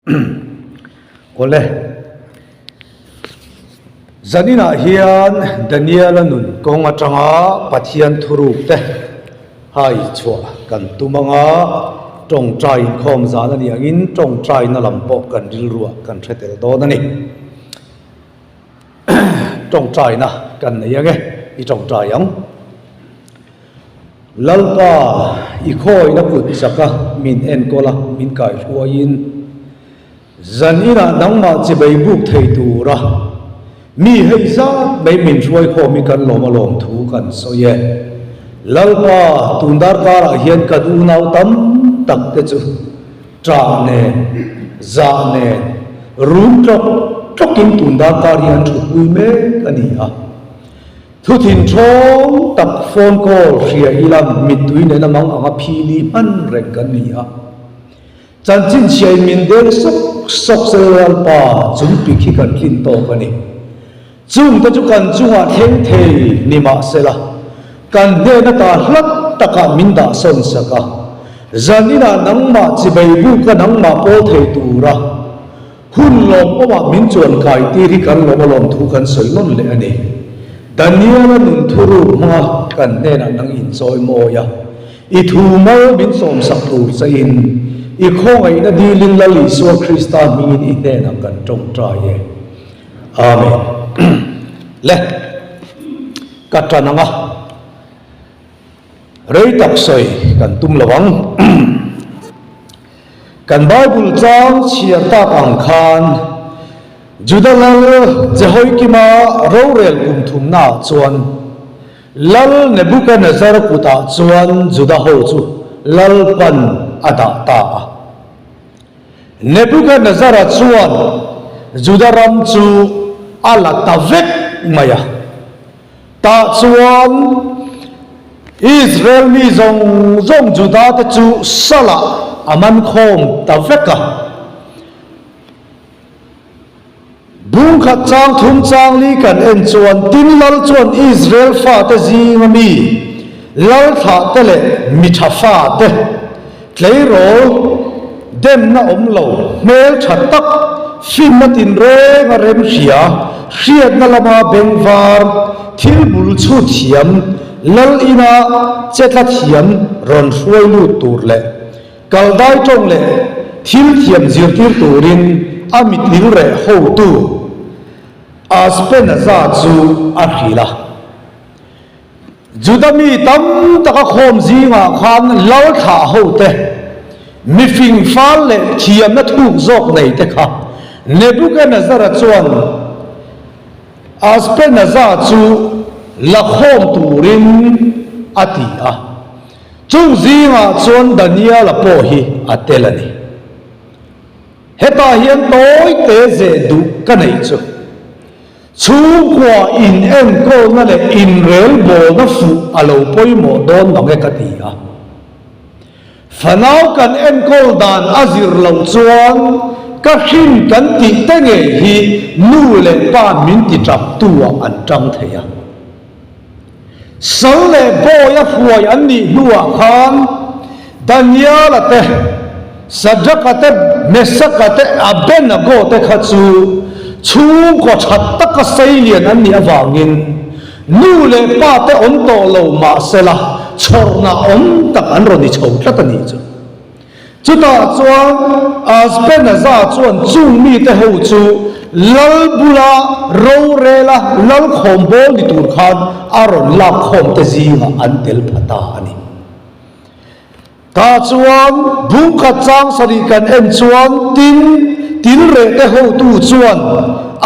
Ole zanina hian Daniel nun konga tanga pathian thuruk te hai chua kan tumanga tong trai khom za na ni angin tong trai na lampo kan ril ruwa kan thetel do na ni tong trai na kan ne yange I tong trai yang lalpa I khoi na put saka min en kola min kai huain zanina nangma che bai buk thei tu ra mi hei za bai min ruai kho mi kan lom alom thu kan so ye lalpa tundar ka ra hian ka du nau tam tak te chu tra ne za ne rum trokin tundar ka rian thu pui me ani a thu thin thong tak phone call ria ilam mit tui ne namang anga phili man rek kan ni a chan chin siai min del sok sel pa chung pikhi kan kin to kani chung ta chu kan chunga theng thei ni ma sela kan ne na ta hlat taka min da son saka zanina nangma chi bai bu ka nangma pol thei tura hun lom oma min chuan kai ti ri kan lom thu kan soi non le ani Daniel nun thuru ma kan ne na nang in soi moya I thu mo min som sak tu sa in I khongai na dilin lali so Krista min I ne na kan tong trai ye amen le katrananga rei tak soi kan tum lawang kan Bible chang chia ta ang khan Judah lal Jehoiakima rorel kum thum na chuan lal Nebuchadnezzar kuta chuan Judah ho chu lal pan ada ta Nebuchadnezzar chuan Judah ram chu ala ta vek maya ta chuan Israel ni zong Judah te chu sala aman khom ta veka bung khat chang thum chang li kan en chuan tin lal chuan Israel fa te zinga mi lal tha te le mi tha fa te tlei rol dem na omlo mel that tak fin na tin re nga rem hria hriat na lama bengwar thil bul chu thiam lal ina chetla thiam ron hruai lu tur le kaldai tong le thil thiam zir tir turin amit lil re ho tu aspen za chu akhila Judami tam taka khom zinga khan lal kha ho te mi fing fal le thiam na thuk zok nei te kha Nebuchadnezzar chuan aspen za chu la khom turin ati a chung zinga chuan Daniel po hi atelani heta hian toi te ze du ka nei chu chu kwa in en ko na le in rel bo na fu alo poi mo don ma nge ka ti a fanau kan en ko dan azir lo chuan ka hin kan ti te nge hi nu le pa min ti trap tua an tang theya sal le bo ya huai an ni nuwa khan Daniel ate Sadrak ate Mesak ate Abednego te khachu chu ko that tak sai lian an ni awangin nu le pa te on to lo ma sela chorna om tak an ro ni chho tlat ani chu chuta chuan aspen za chuan chung mi te ho chu lal bula ro rela lal khom bol ni tur khan aron la khom te zinga an tel phata ani ta chuan bung kha chang sari kan en chuan tin re te ho tu chuan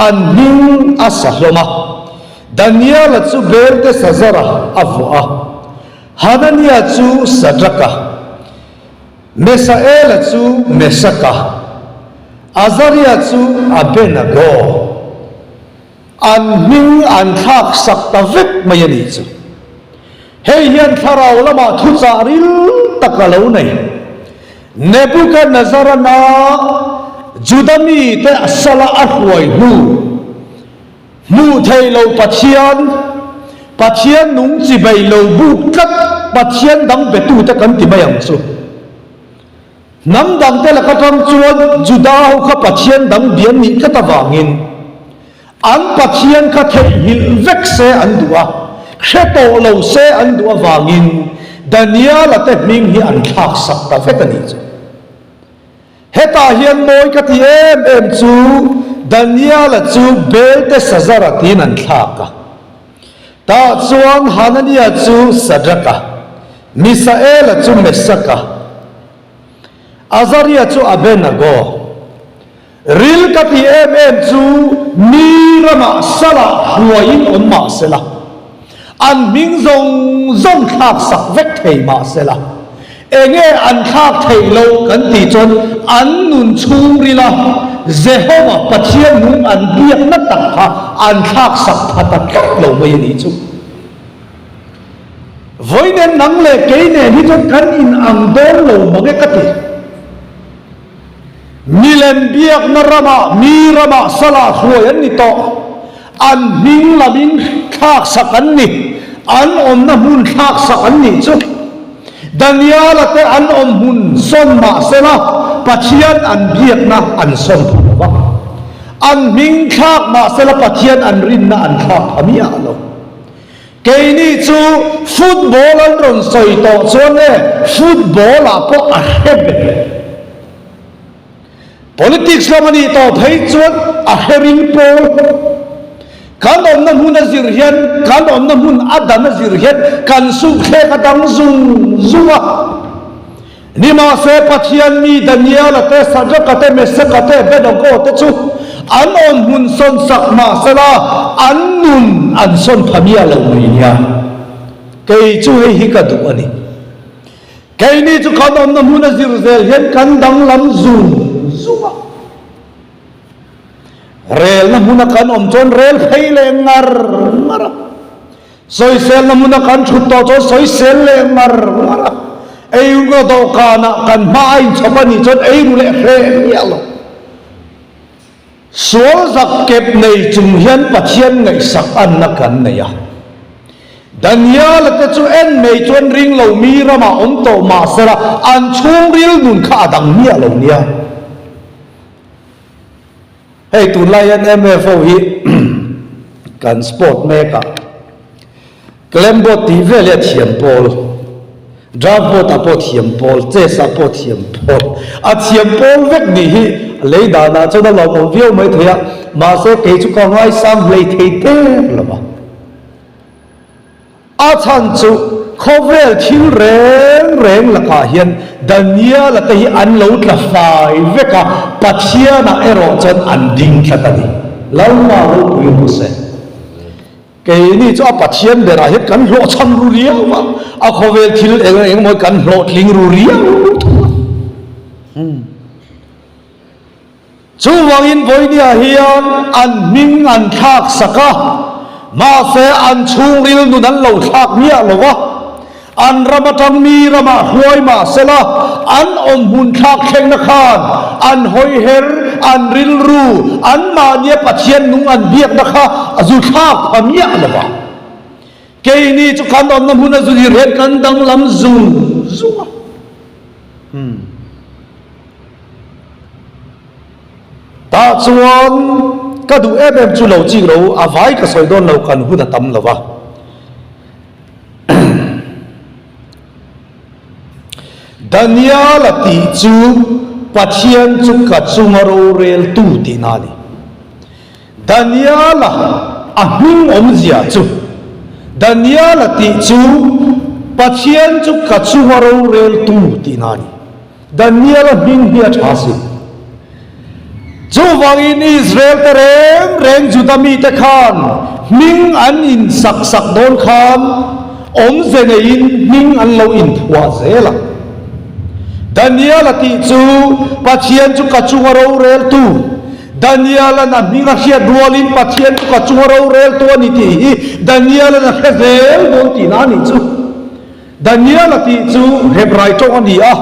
an ning asahloma Daniel chu ber te Sazara avua Hanania chu Sadraka Mesael chu Mesaka Azaria chu Abednego an ning an thak sak ta vek mayani chu hei hian tharau lama thu charil takalo nei Nebuchadnezzar na Judami te asala ahwai mu thei lo pathian nung chi bai lo buk tat pathian dang betu te kan ti mayang chu nam dang te la ka tam chuan juda ho kha pathian dang bian ni ka ta wangin an pathian kha thei hil vek se an duwa kheto lo se an duwa wangin Daniel ate ming hi an thak sak ta vek ani chu heta hian moi ka ti em chu Daniel chu bel te sazaratin an thaka ta chuan Hanania chu Sadraka Misael chu Mesaka Azaria chu Abednego ril ka ti em chu mirama sala huain on ma sela an ming zong thak sak vek thei ma sela enge an thak thei lo kan ti chon an nun chung rila Jehovah pathian nun an biak na tak ha an thak sak phatak lo mai ni chu voinen nang le ke ne hi chon kan in ang don lo mage ka ti milen biak na rama mi rama sala huayan ni to an ming labin thak sak an ni an om na hun thak sak an ni chu Daniel ate an om hun son ma sela pathian an biak na an son wa an ming thak ma sela pathian an rin na an thak amia lo ke ni chu football an ron soi to chuan ne football a po a hebe politics lo mani to thei chuan a herin pol kan om na hun azir hian kan om na hun adan azir hian kan su khe ka dang zunga ni ma se pathian mi Daniel ate Sadraka te Mesaka te Abednego te chu an om hun son sak ma sala an nun an son phamia lo ni nia ke chu hi ka du ani ke ni chu kan om na hun azir zel hian kan dang lam zunga rel na muna kan om chon rel phei le ngar soi sel na muna kan thut to chon soi sel le ngar ei go do kana kan mai chapani chon ei ru le hre ya lo so zak kep nei chung hian pathian ngai sak an na kan ne ya Daniel te chu en mei chon ring lo mi rama om to ma sera an chung ril nun kha dang nia lo nia hey tu lion MFO hi kan sport maker klembo TV le thiam pol drapo ta po thiam pol che sa po thiam pol a thiam pol vek ni hi leida na cho da lo mo view mai thoya ma se ke chu ko ngai sam le thei te la ba a chan chu khovel thil reng la ka hian Daniel ate hi an lo tla fai veka pathiana ero chan an ding khatani lauma lo pu mu se ke ni chu pathian bera het kan lo cham ru ria ma a khovel thil eng moi kan lo tling ru ria chu wangin voinia hian an ming an thak saka ma se an chung ril nu nan lo thak nia lo wa an ramatang mi rama huai ma sela an om hun thak kheng na khan an hoi her an ril ru an ma nia pathian nung an biak na kha azu thak phamia lawa ke ni chu kan om na mun azu ret kan dang lam zuwa ta chuan ka du em chu lo chi lo avai ka soi don lo kan hu da tam lawa Daniel ati chu pathian chu ka chungaro rel tu tinani Daniel a hing om zia chu Daniel ati chu pathian chu ka chungaro rel tu tinani Daniel hing bia thasi chu wangin Israel te reng judami te khan ming an in sak don khan om zenein ming an lo in thua zela Daniel ati chu pathian chu ka chungaro rel tu Daniel na minga hia dualin pathian chu ka chungaro rel tu ani ti Daniel na khazel don ti na ni chu Daniel ati chu Hebrai tong ani a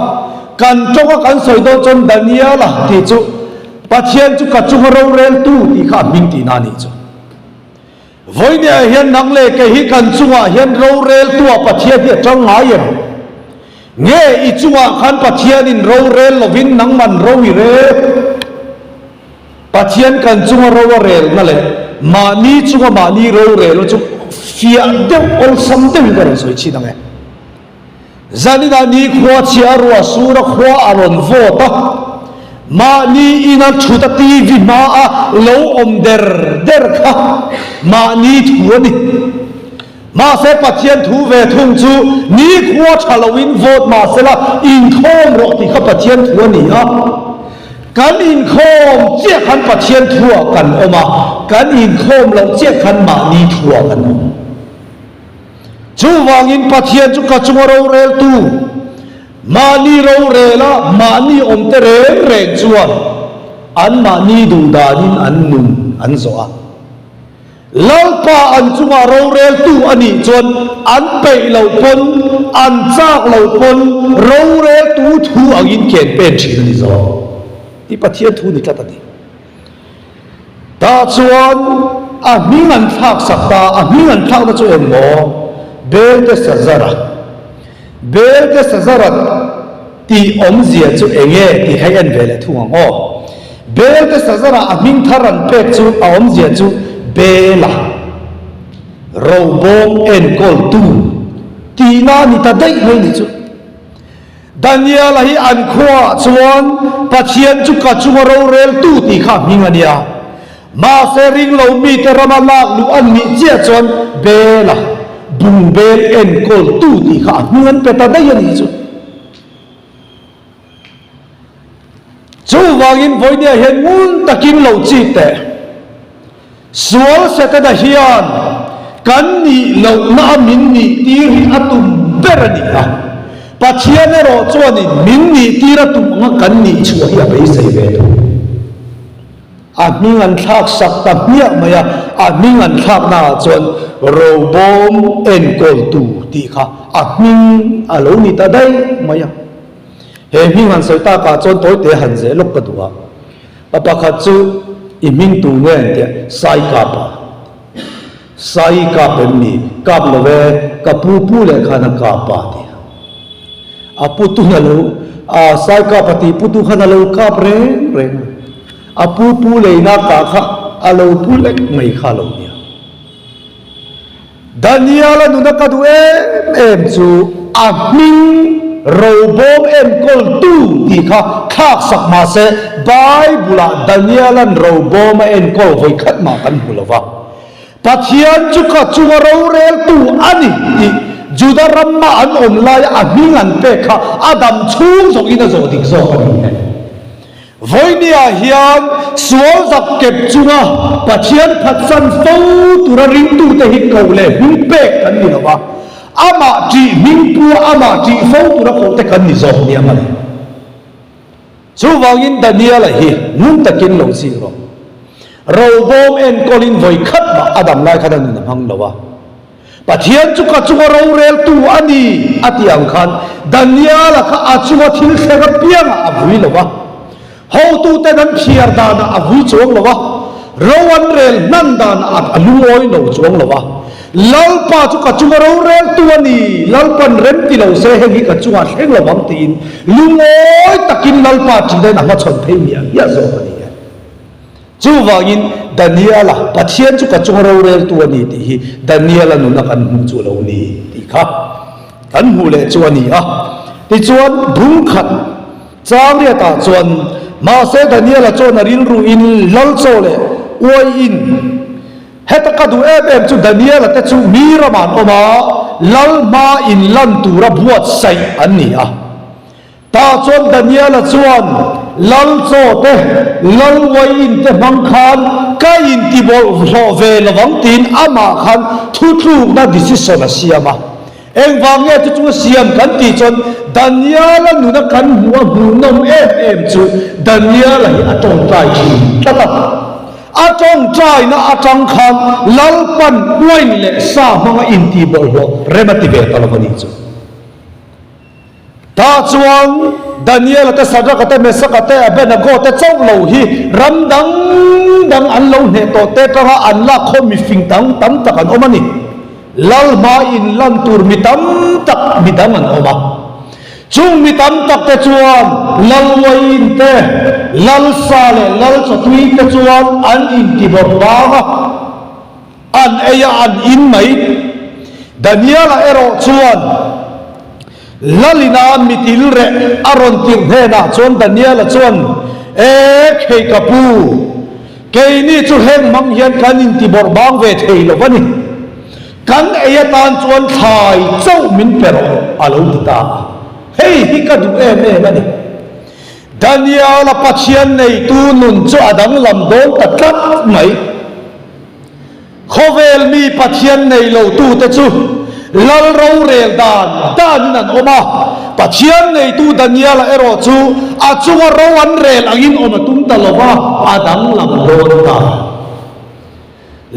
kan tong kan soi do chon Daniel ati chu pathian chu ka chungaro rel tu ti kha ming ti na ni chu voinia hian nang le ke hi kan chunga hian ro rel tu pathian hi tang ngai nghe i chunga khan pathian in ro rel lovin nang man ro i re pathian kan chunga ro rel na le ma ni chunga ma ni ro rel chu fia de ol sam de ga soi chi dang e zani da ni khwa chia ro sura khwa aron vo ta ma ni ina thuta ti vi ma a lo om der kha ma ni thu ni ma se pathian thu ve thung chu ni khwa thalawin vot ma se la in khom ro ti kha pathian thu ni a kan in khom che khan pathian thu kan oma kan in khom lo che khan ma ni thu kan chu wangin pathian chu ka chung ro rel tu ma ni ro rela ma ni om te re chuan an ma ni du danin an num an zo a lalpa an chunga ro rel tu ani chuan an pei lo pon an chak lo pon ro rel tu thu angin ken pen thin ni zo ti pathian thu ni tlat ani ta chuan a ming an thak sakta a ming an thak na chu en mo bel de sazara ti om zia chu enge ti hai an vele thu ang o bel de sazara a ming tharan pe chu a om zia chu bela robom en kol tu tina ni ta dai mai ni chu daniel hi an khwa chuan pathian chu ka chu ro rel tu ti kha mingania ma se ring lo mi te ramalak lu an mi chia chuan bela bung bel en kol tu ti kha mingan pe ta dai ni chu chu wangin voinia hen mun takin lo chi te sual se ta hian kan ni lo na min ni tiri atum berani ha pathian ro chuan min ni tiratum nga kan ni chu hi a bei sei ve a ming an thak sak ta mia maya a ming an thak na chuan robom en kol tu ti kha a ming a lo ni ta dai maya he ming an soi ta ka chuan toi te han je lok ka duwa papa kha chu i ming tu nge te sai ka pe ni kap lo ve ka pu le khana ka pa ti a pu tu na lo a sai ka pati pu tu khana lo ka pre a pu le na ka kha a lo pu le mai kha lo ni daniel nu na ka du em chu a ming robom en kol tu ti kha khak sak ma se bible daniel an robom en kol voi khat ma kan bulova pathian chu ka chu ro rel tu ani ti juda ramma an om lai a hingan pe kha adam chung so ina zo dik zo ani voinia hian sual zak kep chunga pathian phatsan fo tura ring tu te hi ko le hung pe kan ni lawa ama ti mingpu ama ti fo tura ko te kan ni zo ni amani chu wangin daniel hi nun takin lo si ro robom en kolin voi khat ma adam lai khadan ni hang lawa pathian chu ka chu ro rel tu ani atiang khan daniel kha achuma thil thega piang a vui lawa ho tu te dan phiar dan a vui chuang lawa rowan rel nan dan at alungoi no chuang lawa lalpa chu ka chu ro rel tu ani lalpan rem ti lo se hengi ka chu a thleng lawang tin lungoi takin lalpa chi dai na ma chon thei mi ya zo ani chu wangin daniel pathian chu ka chu ro rel tu ani ti hi daniel nu na kan hu chu lo ni ti kha kan hu le chu ani a ti chuan bung khat chang ria ta chuan ma se daniel chuan rin ru in lal cho le oi in heta ka du em chu daniel ta chu mi raman oma lal ma in lan tu ra buat sai ani a ta chuan daniel chuan lal cho te lal wai in te bang khan ka in ti bol ho ve lawang tin ama khan thu na decision a siama eng wange chu chu siam kan ti chon daniel nu na kan huwa hu nom em chu daniel hi atong tai chi tata atong trai na atang khan lalpan wain le sa mga inti bol ho remati ve talawani chu ta chuan daniel ta sadra ka ta mesa ka ta benago ta chau lo hi ramdang dang an lo ne to te ka an la kho mi fing tang tam tak an omani lal ma in lan tur mi tam tak mi dang an oma chung mi tam tak te chuan lal wain te lal sa le lal chatui te chuan an in ti bor ba an eya an in mai Daniel ero chuan lalina mitil re aron tir hena chuan Daniel chuan khei kapu kei ni chu heng mang hian kan in ti bor bang ve thei lo wani kan eya tan chuan thai chau min pero alo ta hei hi ka du mani Daniel pathian nei tu nun chu adang lam don ta tat mai khovel mi pathian nei lo tu te chu lal ro rel dan nan oma pathian nei tu Daniel ero chu a chunga ro an rel angin oma tum ta lova adang lam don ta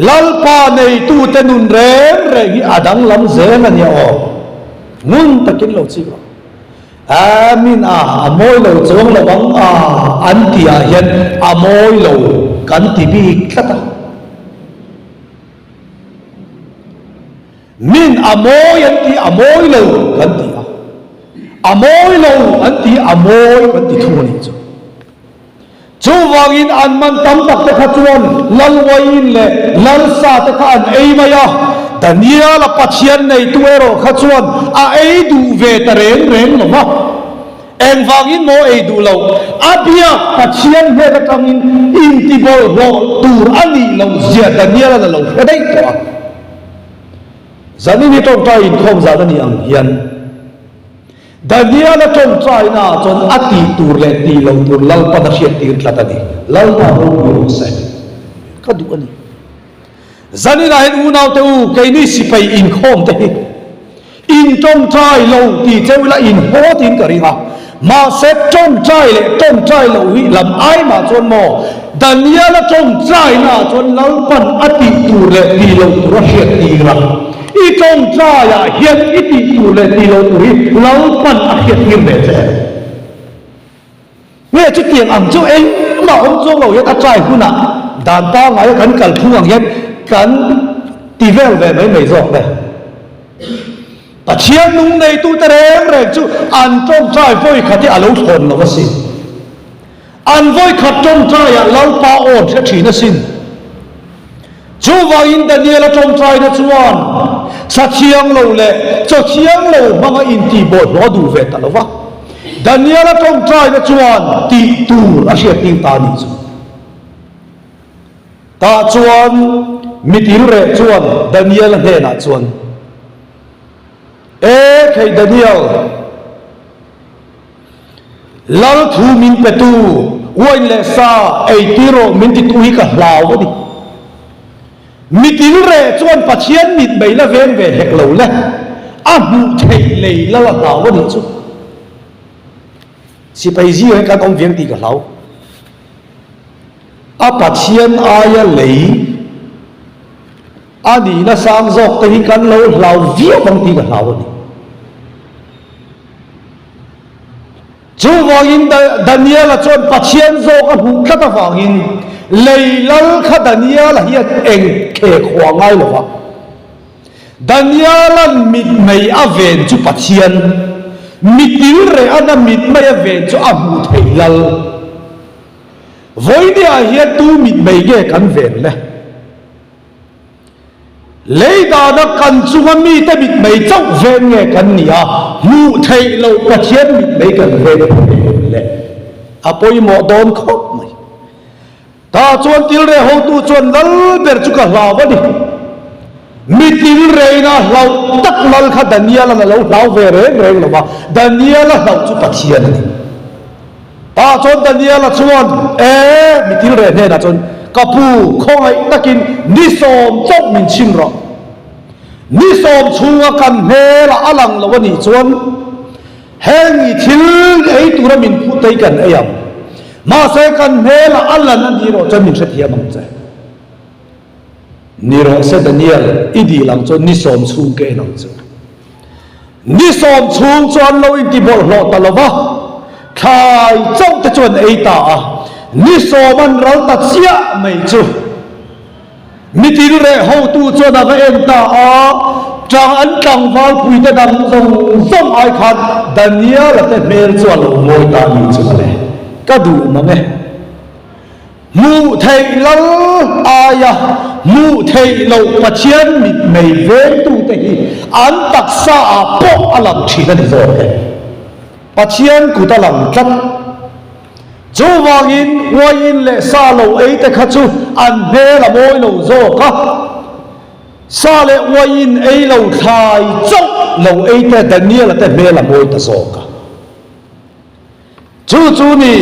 lal pa nei tu te nun re hi adang lam zen ania o mun takin lo chi amin amoy lo chong lo bang anti a hian amoy lo kan ti bi khata min amoy anti amoy lo kan ti amoy lo anti amoy kan ti thuni chu wangin an man tam tak te khachuan lal wain le lal sa te kha an ei maya Daniel pathian nei tuero khachuan a ei du ve ta reng lo ma en wangin mo ei du lo abia pathian he ta kangin in ti bol ro tur ani lo zia Daniel la lo dai to zani ni tong ta in khom za ni ang hian Daniel tong trai na chon ati tur le ti lo tur lal pa da siat tir tlatani lal na ro ro se ka du ani zani la hen u nau te u ke ni si pai in khom te in tong trai lo ti cheu la in ho tin ka ri ha ma se tong trai lo hi lam ai ma chon mo Daniel tong trai na chon lal pan ati tur le ti lo tur siat tir ra i tong trai ya hian i ti tur le ti lo tur hi lal pan a hiat tir le che nghe chu tiang ang chu eng ma hom chong lo ya ta trai hu na dan ta ngai kan kal thu ang hian kan ti vel ve mai zok ne pathian nung nei tu ta reng chu an tong trai voi khati alo thon lo si an voi khat tong trai ya lal pa on the thina sin chu wangin Daniel tong trai na chuan sa chiang lo le cho chiang lo manga in ti bo ro du ve ta lo wa Daniel tong trai na chuan ti tur a sia ti ta ni chu ta chuan mitil re chuan Daniel he na chuan khei Daniel lal thu min petu wain le sa ei tiro min ti tu hi ka hlau di mitil re chuan pathian mit bei la ven ve hek lo le a mu thei lei la la hlau di chu si pai ji he ka kong vieng ti ka hlau a pathian aya lei ani na sang zok te hi kan lo hlau via bang ti ka hlau ni chu wangin Daniel chuan pathian zok a hu khata wangin leilal kha Daniel hian eng khe khwangai lo wa Daniel mit mei a ven chu pathian mitil re ana mit mai a ven chu a mu theilal voi dia hian tu mit mei ge kan ven le leida na kan chunga mi te mit mei chau ven nge kan nia mu thei lo pathian mit mei kan ven le apoi mo don khop mai ta chuan til re ho tu chuan lal ber chu ka hla wa ni mi til re na hlau tak lal kha Daniel na lo hlau ve re lo ba Daniel hlau chu pathian ni ta chuan Daniel chuan mi til re ne na chuan kapu khoi takin ni som chok min chim ro ni som chunga kan he la alang lo ni chuan hengi thil ei tura min phu tei kan ayam ma se kan he la alan an hiro chan min thia mang che ni ro se Daniel idi lang chuan ni som chung ke nang chu ni som chung chuan lo in ti bol hlo ta lo wa khai chong te chuan ei ta a ni som an ral ta chia mai chu mi tin re ho tu cho na va en ta a trang an tang wal pui te dam zong ai khan Daniel te mel cho lo moi ta ni chu le ka du ma nge mu thei lal aya mu thei lo pathian mit mei ve tu te hi an tak sa a po alam thina ni zo ke pathian ku ta lam tat chu wangin wain le sa lo ei te kha chu an he la moi lo zo ka sa le wain ei lo thai chok lo ei te Daniel te me la moi ta zo ka chu ni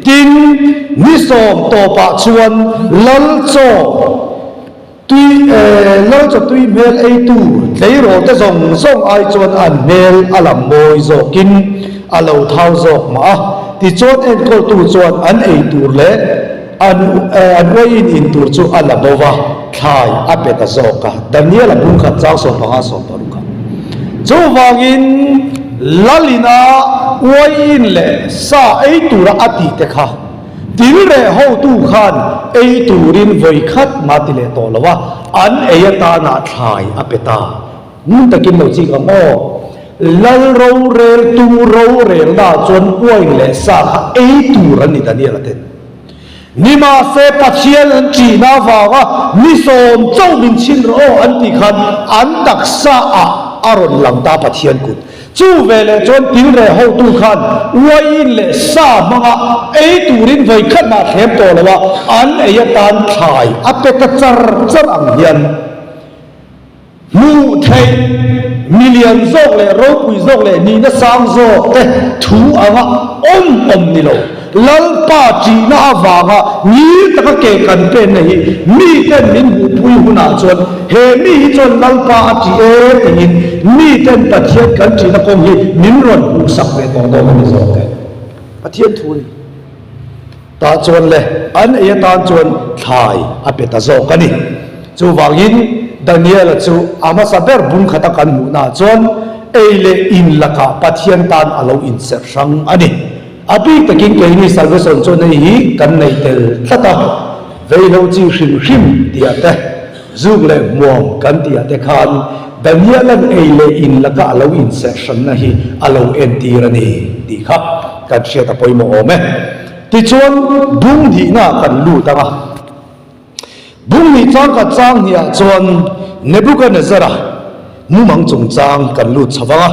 tin ni som to pa chuan lal cho tui mel ei tu lấy ro te zong ai chuan an mel alam moi zo kin alo thau zo ma ti chuan en ko tu chuan an ei tur le an wain in tur chu ala bova thai apeta zo ka Daniel bung khat chau so panga so paru ka chu wangin lalina wain le sa ei tur ati te kha til re ho tu khan ei turin voi khat ma ti le to lawa an eyata na thai apeta mun takin lo chi ka mo lal ro rel tu ro rel na chon wain le sa ei turan ni Daniel te ni ma se pathian an chi na wa ga ni som chau min chin ro an ti khan an tak sa a aron lang ta pathian kut chu vele chon til re ho tu khan wain le sa manga ei turin voi khat na them to lawa an eyatan thai apeta char ang hian mu thei million zok le ro pui zok le ni na sang zo te thu anga om ni lo lal pa chi na awanga ni ta ka ke kan pe nei mi ten min hu pui huna chon he mi chon lal pa chi e tin mi ten pathian kan chi na kom hi min ron hu sak ve to do mi zo te pathian thu ni ta chon le an e tan chon thai apeta zo ka ni chu wangin Daniel chu ama saber bung khata kan mu na chon eile in laka pathian tan alo in ser sang ani abi takin ke ni salvation chon nei hi kan nei tel thata veilo chi hrim tia te zug le mom kan tia te khan Daniel an eile in laka alo in ser sang na hi alo en tirani ti kha kan sia ta poimo ome ti chon bung di na kan lu ta ma bung ni chang ka chang nia chon Nebuchadnezzar mu mang chung chang kan lu chawa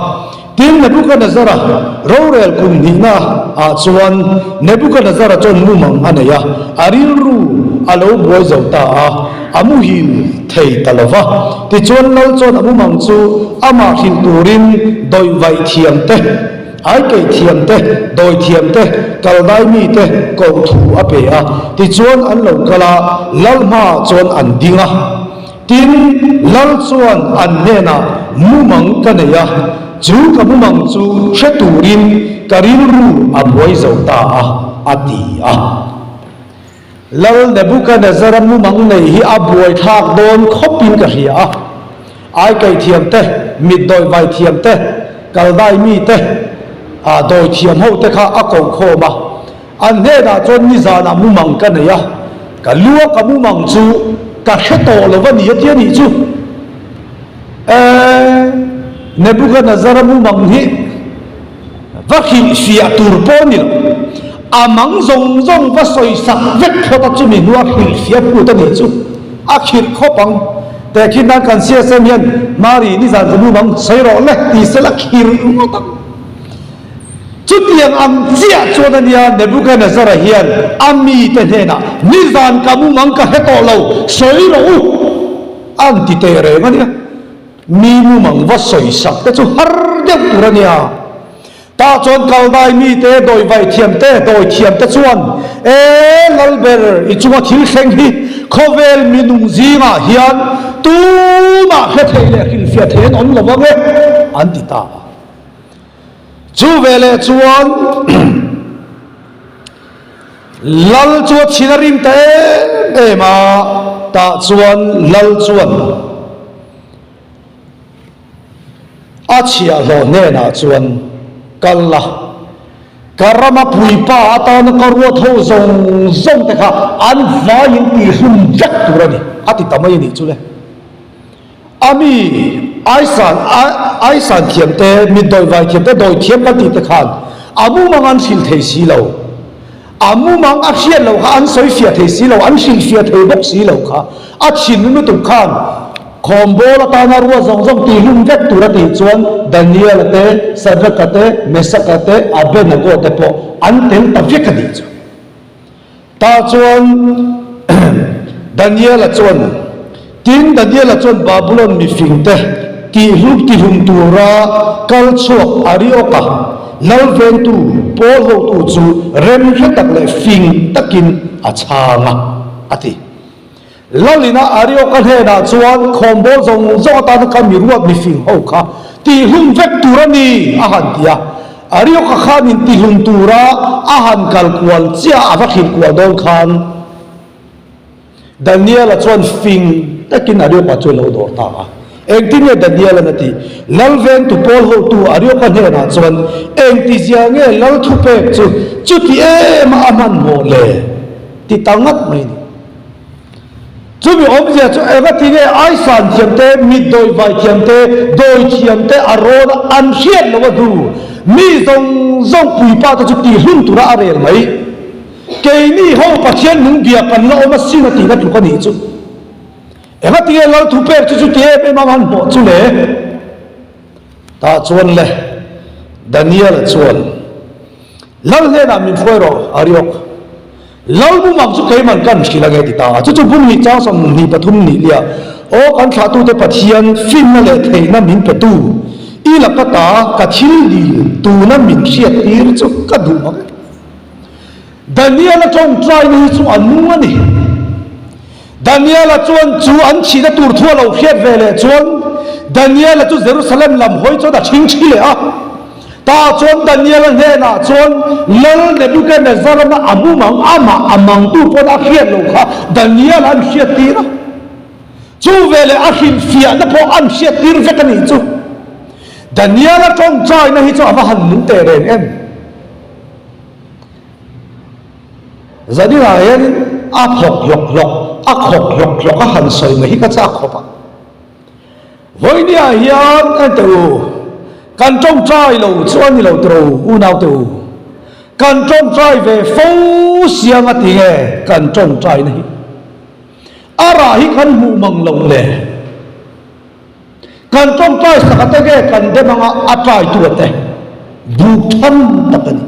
tin Nebuchadnezzar ro rel kum ni na a chuan Nebuchadnezzar chon mu mang anaya aril ru alo boi zo ta amu hin thei talova ti chon lal chon amu mang chu ama hin turin doi vai thiam te ai ke thiam te doi thiam te kaldai mi te ko thu ape a ti chuan an lo kala lal ma chon an dinga tin lal chuan an nena mu mang kanaya chu ka mu mang chu thaturin karin ru a boi zo ta ati a lal Nebuchadnezzar mu mang nei hi a boi thak don khopin ka hria ai ke thiam te mit doi vai thiam te kaldai mi te a doi thiam ho te kha a ko khoma an ne da chon ni zana mu mang kanaya ka lua ka mu mang chu ka kheto lo wa ni tia ni chu Nebuchadnezzar mu mang hi va khi sia turpo ni amang zong va soi sak vek khota chu mi nuwa khil sia pu ta ni chu akhir khopang te khin dan kan sia semian mari ni zan mu mang sai ro le ti se la khir mo ta chút tiếng am chia cho nên nhà Nebuchadnezzar hiền ami tên thế na nizan kamu mangka heto lâu soi lâu an ti tere mà nia mi mu mang vắt soi sắc thế chú har đẹp tu nia ta chọn cầu đai mi te đôi vai thiam te đôi thiam te chuan lalber ichuma thil kheng hi khovel mi nung zinga hiền tu ma he thele khil fiat he on lova ve an ti ta chu vele chuan lal chu chinarim te ema ta chuan lal chuan achia lo ne na chuan kalla karama puipa ata na karua tho zong te kha an vain ti hum jak turani ati tamai ni chule ami aisan thiam te mi doi vai thiam te doi thiam ka ti te khan amu mangan sil thei si lo amu mang a hiat lo kha an soi fia thei si lo an sil fia thei bok si lo kha a chin nu tu khan khombola ta na ruwa zong ti hum jak turati chuan Daniel te Sadrak te Mesak te Abednego te po an ten ta vek di chu ta chuan Daniel chuan tin Daniel chuan Babylon mi fing te ti hum tura kal chuak ari oka lal ven tu pol ho tu chu rem hetak le fing takin achanga ati lalina ari oka he na chuan khombo zong ta ka mi ruat mi fing ho kha ti hum vek turani a han tia ari oka khan in ti hum tura a han kal kwal chia avakhil kwa dol khan Daniel chuan fing takin ari oka chu lo dor ta eng tin ye Daniel anati lalven tu pol ho tu ari oka he na chuan eng ti zia nge lal thu pe chu ti e ma aman mo le ti tangat mai ni chumi omje chu ega tinge ai san thiam te mi doi vai thiam te doi thiam te aron an hiat lo du mi zong pui pa ta chu ti hun tu ra arel mai ke ni ho pathian nung bia kan lo ma sin ti na tu ka ni chu ega tinge lo thu pe chu te pe ma man bo chu le ta chuan le Daniel chuan lal le na min foi ro ariok lau mu mak chu kai man kan khila nge ti ta chu bun ni chang sam ni pathum ni lia o kan tha tu te pathian fin na le thei na min pe tu i la ka ta ka thil di tu na min khiat tir chu ka du ma Daniel chong trai ni chu anu ani Daniel chuan chu an chi na tur thua lo khiat ve le chuan Daniel chu Jerusalem lam hoi chu da thing chi le a ta chuan Daniel he na chuan lal Nebuchadnezzar na amu mang ama amang tu po da khiat lo kha Daniel an khiat tir chu vele a hin fia na po an khiat tir ve ka ni chu Daniel tong chai na hi chu ava han nun te ren em zadi la yen a khok yok a han soi na hi ka cha khopa voi ni a hian an tu kan trong trai lo chuan ni lo tro u nau tu kan trong trai ve fo siang ati nge kan trong trai nei ara hi kan mu mang long le kan trong trai sakate ge kan de manga atrai tu te bu thon takani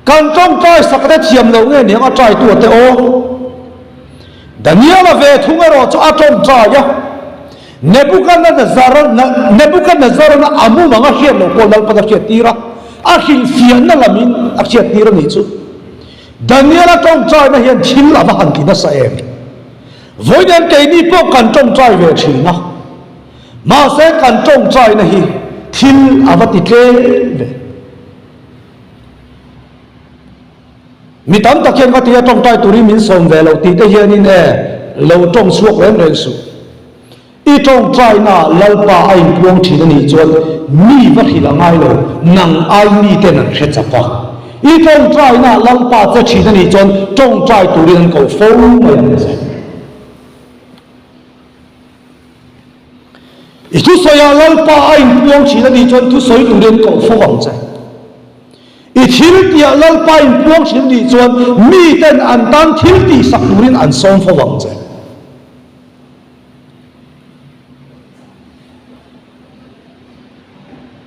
kan trong trai sakate thiam lo nge ni atrai tu te o Daniel ve thunga ro chu atong trai ya Nebuchadnezzar na amu manga hiat lo ko lal pada hiat tira a hin fian na lamin a hiat tira ni chu Daniel tong chai na hian thil ava han ti na sa em voidan ke ni po kan tong chai ve thina ma se kan tong chai na hi thil ava ti ke ve mi tam ta khian ka ti tong chai turi min som ve lo ti te hian in e lo tong suak ren su i trong trai na lalpa ai puang thi ni chuan mi va khila ngai lo nang ai ni te nan khe chapa i trong trai na lalpa cha thi ni chuan trong trai turin ko fo mai an se i tu soya lalpa ai puang thi ni chuan tu soi turin ko fo wang che i thil tia lalpa ai puang thi ni chuan mi ten an tan thil ti sak turin an som fo wang che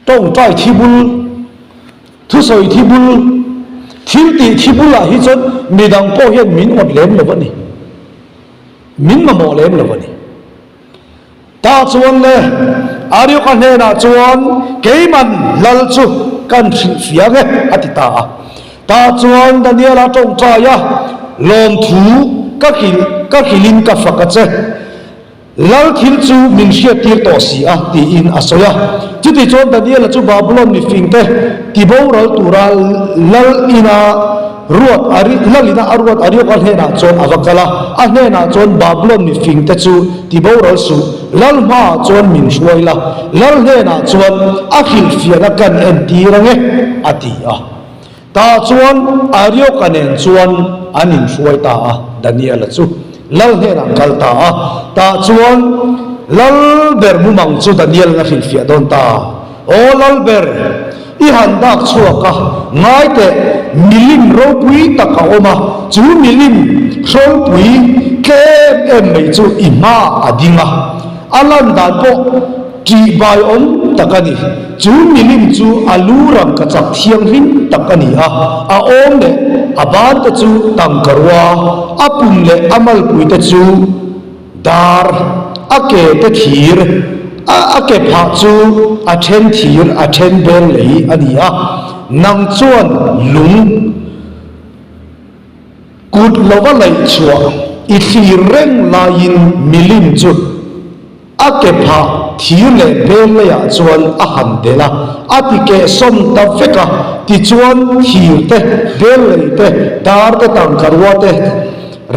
tong trai thibul thu soi thibul thil ti thibul a hi chon midang po hian min ot lem lo ni min ma mo lem lo ni ta chuan le ariu kan he na chuan keiman lal chu kan fia nge atita ta chuan Daniel tong trai ya lom thu ka kilin ka fakache lal thil chu min hriat tir to si a ti in asoya chu ti chon Daniel chu Babylon mi fing te ti bo ral tural lal ina ruat ari lalina arwat ari kal he na chon avakala a he na chon Babylon mi fing te chu ti bo ral su lal ma chuan min hruai la lal he na chuan a khil fiana kan en ti range ati a ta chuan ario kanen chuan anin hruai ta a Daniel chu lal he na kal ta a ta chuan lal ber mu mang chu Daniel na khil fia don ta o lal ber i han dak chuaka ngai te milim ro pui taka oma chu milim rol pui ke em mai chu ima adinga alan dan po ti bai on takani chu milim chu alu rang ka chak thiang rin takani a om le aban ta chu tangkarwa apum le amal pui ta chu dar ake te thir ake pha chu a then thir a then bel lei ani a nang chuan lung kut lova lai chua i thi reng lain milim chu ake pha thir le bel le ya chuan a han de la ati ke som ta veka ti chuan thir te bel lei te dar te tang karwa te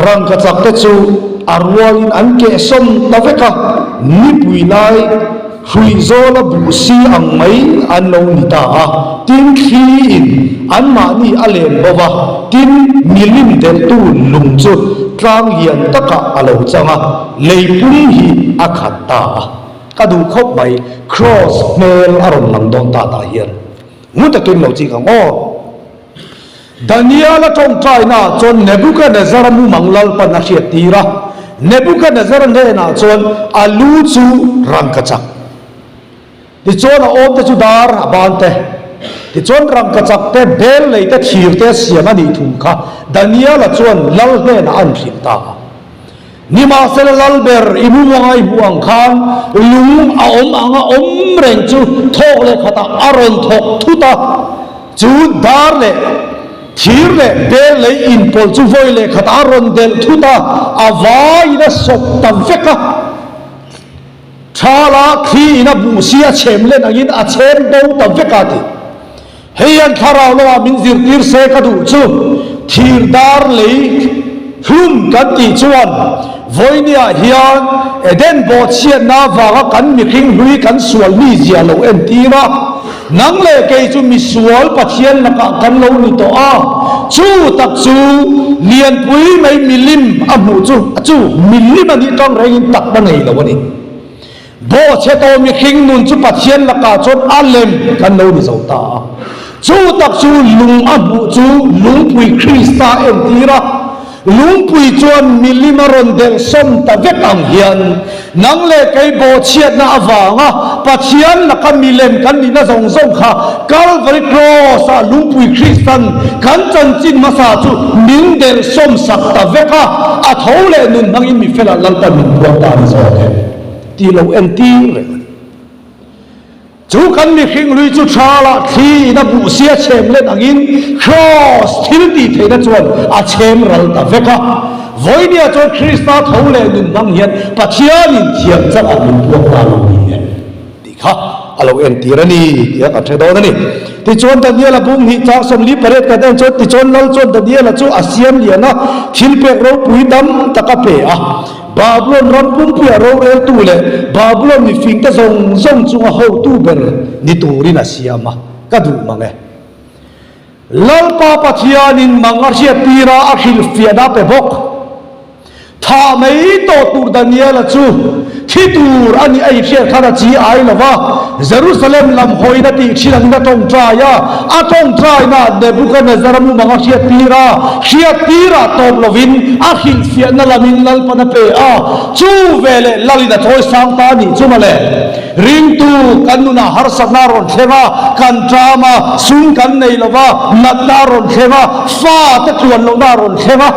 rang ka chak te chu arwalin an ke som ta veka ni pui lai hui zola bu si ang mai an lo ni ta a tin khi in an ma ni alen bova tin milim del tu lung chu tlang hian taka alo changa leipum hi akhat ta kadu khop bai cross mel aron lang don ta ta hian mu ta kin lo chi ka ngo Daniel atong try na chon Nebuchadnezzar mu manglal pa na hiat tira Nebuchadnezzar nge na chon alu chu rang kachak ti chon a om te chu dar aban te ti chon rang kachak te bel lei te thir te siam ani thum kha Daniel a chon lal he na an thim ta ni ma sel lal ber ibu wangai buang khan lung a om anga om reng chu thok le khata aron thok thuta chu dar le thir le bel lei in pol chu voi le khata aron del thuta avai na sop tam veka thala khi na bu sia chem le nangin a chem do tam veka ti heian tharau lo min zir tir se ka du chu thir dar lei hum kan ti chuan voinia hian eden bo chian na waga kan mi khing hui kan sual mi zia lo en tira nang le ke chu mi sual pathian na ka kan lo ni to a chu tak chu lian pui mai milim amu chu milim ani kang rein tak ba nei lo ni bo che to mi khing nun chu pathian la ka chon alem kan lo ni zo ta chu tak chu lung amu chu lung pui krista en tira lung pui chuan milimaron del som ta vekang hian nang le kai bo chiat na awanga pathian na kamilem kan ni na zong zong kha Calvary cross a lung pui Christian kan chan chin masa chu min del som sak ta veka a thole nun mangin mi fela lalta min buang ta ni zo ke ti lo en ti re chu kan mi khing lui chu thala thi na bu sia chem le angin cross thil ti theina chuan a chem ral ta veka voinia chu Krista thole nun mang hian pathian in thiam chang a min buang ta lo ni ti kha alo en ti rani ya ka the do ni ti chuan Daniel bung hi cha som li paret ka den chu ti chuan lal chuan Daniel chu asiam liana thil pek ro pui dam taka pe a Babylon ron pum pia ro el tu le Babylon mi fing ta zong zong chunga ho tu ber ni turin asiama ka du mange lal pa pathian in mangar sia tira akhil fiada pe bok tha mai to tur Daniel chu thitur ani ai fiat khana chi ai lova Jerusalem lam hoina ti chilang na tong traya atong tray na Nebuchadnezzar mu mangar sia tira tom lovin akhil fiat na lamin lal pana pe a chu vele lalina thoi sang ta ni chu male ring tu kanuna har sanaron thema kan drama sung kan nei lova nataron thema fa ta tuan lo naron thema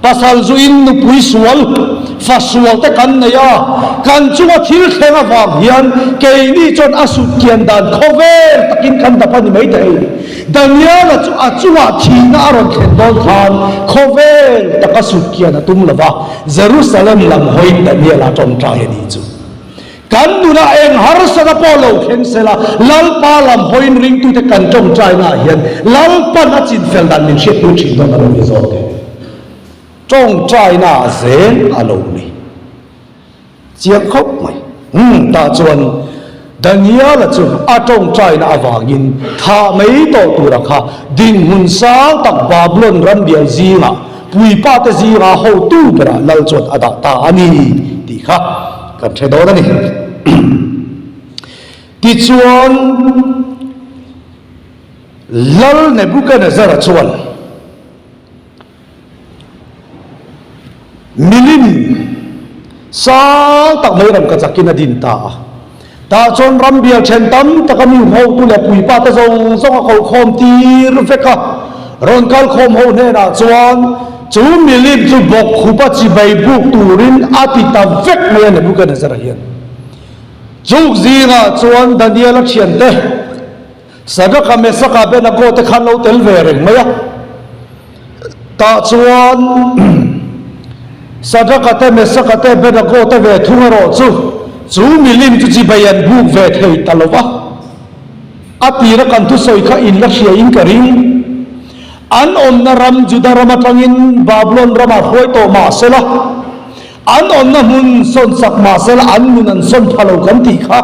pasal zuin nu pui sual fa sual te kan nei a kan chunga thil thema wang hian ke ni chon asut kian dan khover takin kan da pani mai thei Daniel a chunga thina aron khen don khan khover takasut kian atum lova Jerusalem lam hoin Daniel a tom tra he ni chu kan nuna eng har sana polo khen sela lal pa lam hoin ring tu te kan tom trai na hian lal pa na chin fel dan min shet tu chin don alo ni zo te trong trai na zen alo ni chiang khóc mày ta chuan Daniel là chu a trong trai na awangin tha mấy to tu ra kha ding hun sang tak Babylon ran bial zinga pui pa te zinga ho tu bra lal chot ada ta ani ti kha kan the do ni ti chuan lal Nebuchadnezzar chuan milim sang tak mai ram ka chakin adin ta chon ram bial chen tam ta kami ho tu le pui pa ta zong zong ko khom ti ru fe kha ron kal khom ho ne na chuan chu milim chu bok khupa chi bai buk turin ati ta vek mai ne bukan nazar hian chuk zinga chuan Daniel chian te sadaka me saka be na ko te khan lo tel ve reng maya ta chuan sadaka te me saka te be na ko te ve thungaro chu milim chu chi bayan buk ve thei talova apira kan tu soi kha in la hria in karing an om na ram juda ram atangin Babylon ram a hoi to ma sela an om na mun son sak ma sela an mun an son phalo kan ti kha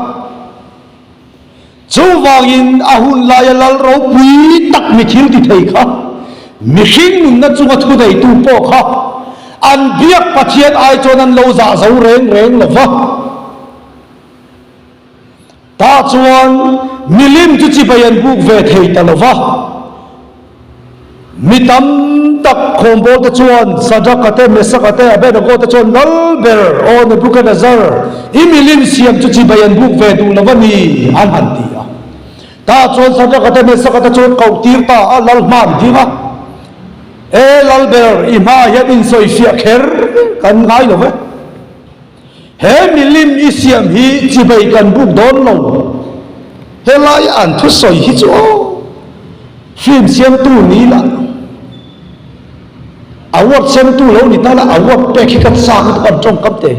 chu wangin ahun la ya lal ro pui tak mi thil ti thei kha mi hing nun na chu ma thu dei tu po kha an biak pathian ai chon an lo za zo reng lova ta chuan milim chu chi bayan buk ve thei talova mitam tak khombo ta chuan sadakate mesakate abenago ta chuan nalber o Nebuchadnezzar i milim siam chu chi bayan buk ve du lavani an han ti a ta chuan sadakate mesakate chuan kau tirta a lalman dinga e lalber i ma yan in soi fia kher kan ngai love he milim isiam hi chibai kan buk don lo he lai an thu soi hi chu phim siam tu ni la awat siam tu lo ni ta la awat pe khi kat sa kan trong kap te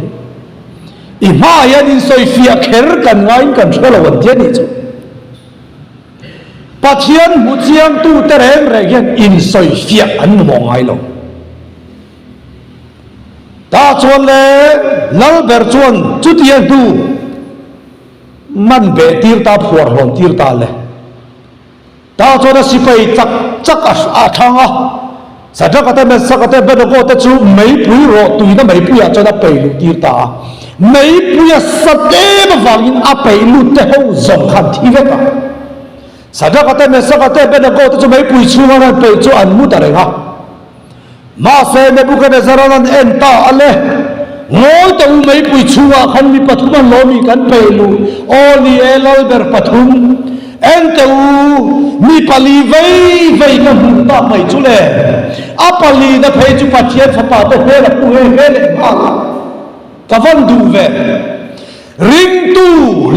i ma yan in soi fia kher kan ngai kan thelo wan dia ni chu pathian mu chiang tu te reng reng in soi fia an mo ngai lo ta chuan le lal ber chuan chu tiang tu man be tir ta phuar hon tir ta le ta chuan a sipai chak a thanga sadakate me sakate benago te chu mei pui ro tui na mei pui a chuan a pei lu tir ta mei pui a sate ma wangin a pei lu te ho zong khan thi ve ta sadakate me sakate benago te chu mei pui chunga na pei chu an mu ta renga ma se Nebuchadnezzar an enta ale ngoi ta u mei pui chunga khan mi pathum an lo mi kan pelu oli elal ber pathum enta u mi pali vei na mu ta mai chu le a pali na phei chu pathian fa pa to he la pu he le ma ka van du ve ring tu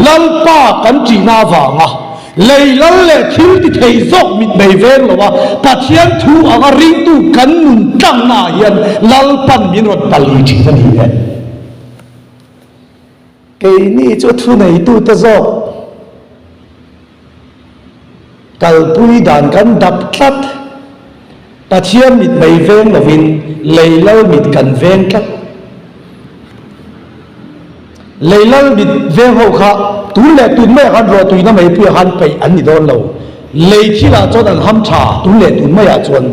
lal pa kan chi na wanga lei lal le thil ti thei zok mit mei vel lo wa pathian thu anga ring tu kan nun tang na hian lal pan min rot pali thi na ni le ke ni chu thu nei tu ta zok kal pui dan kan dap tlat pathian mit mei vel lovin lei lal mit kan ven tlat lei lal mit vel ho kha tu le tu me kan ro tu na mei pui han pei an ni don lo lei thila chon an ham tha tu le tu me ya chon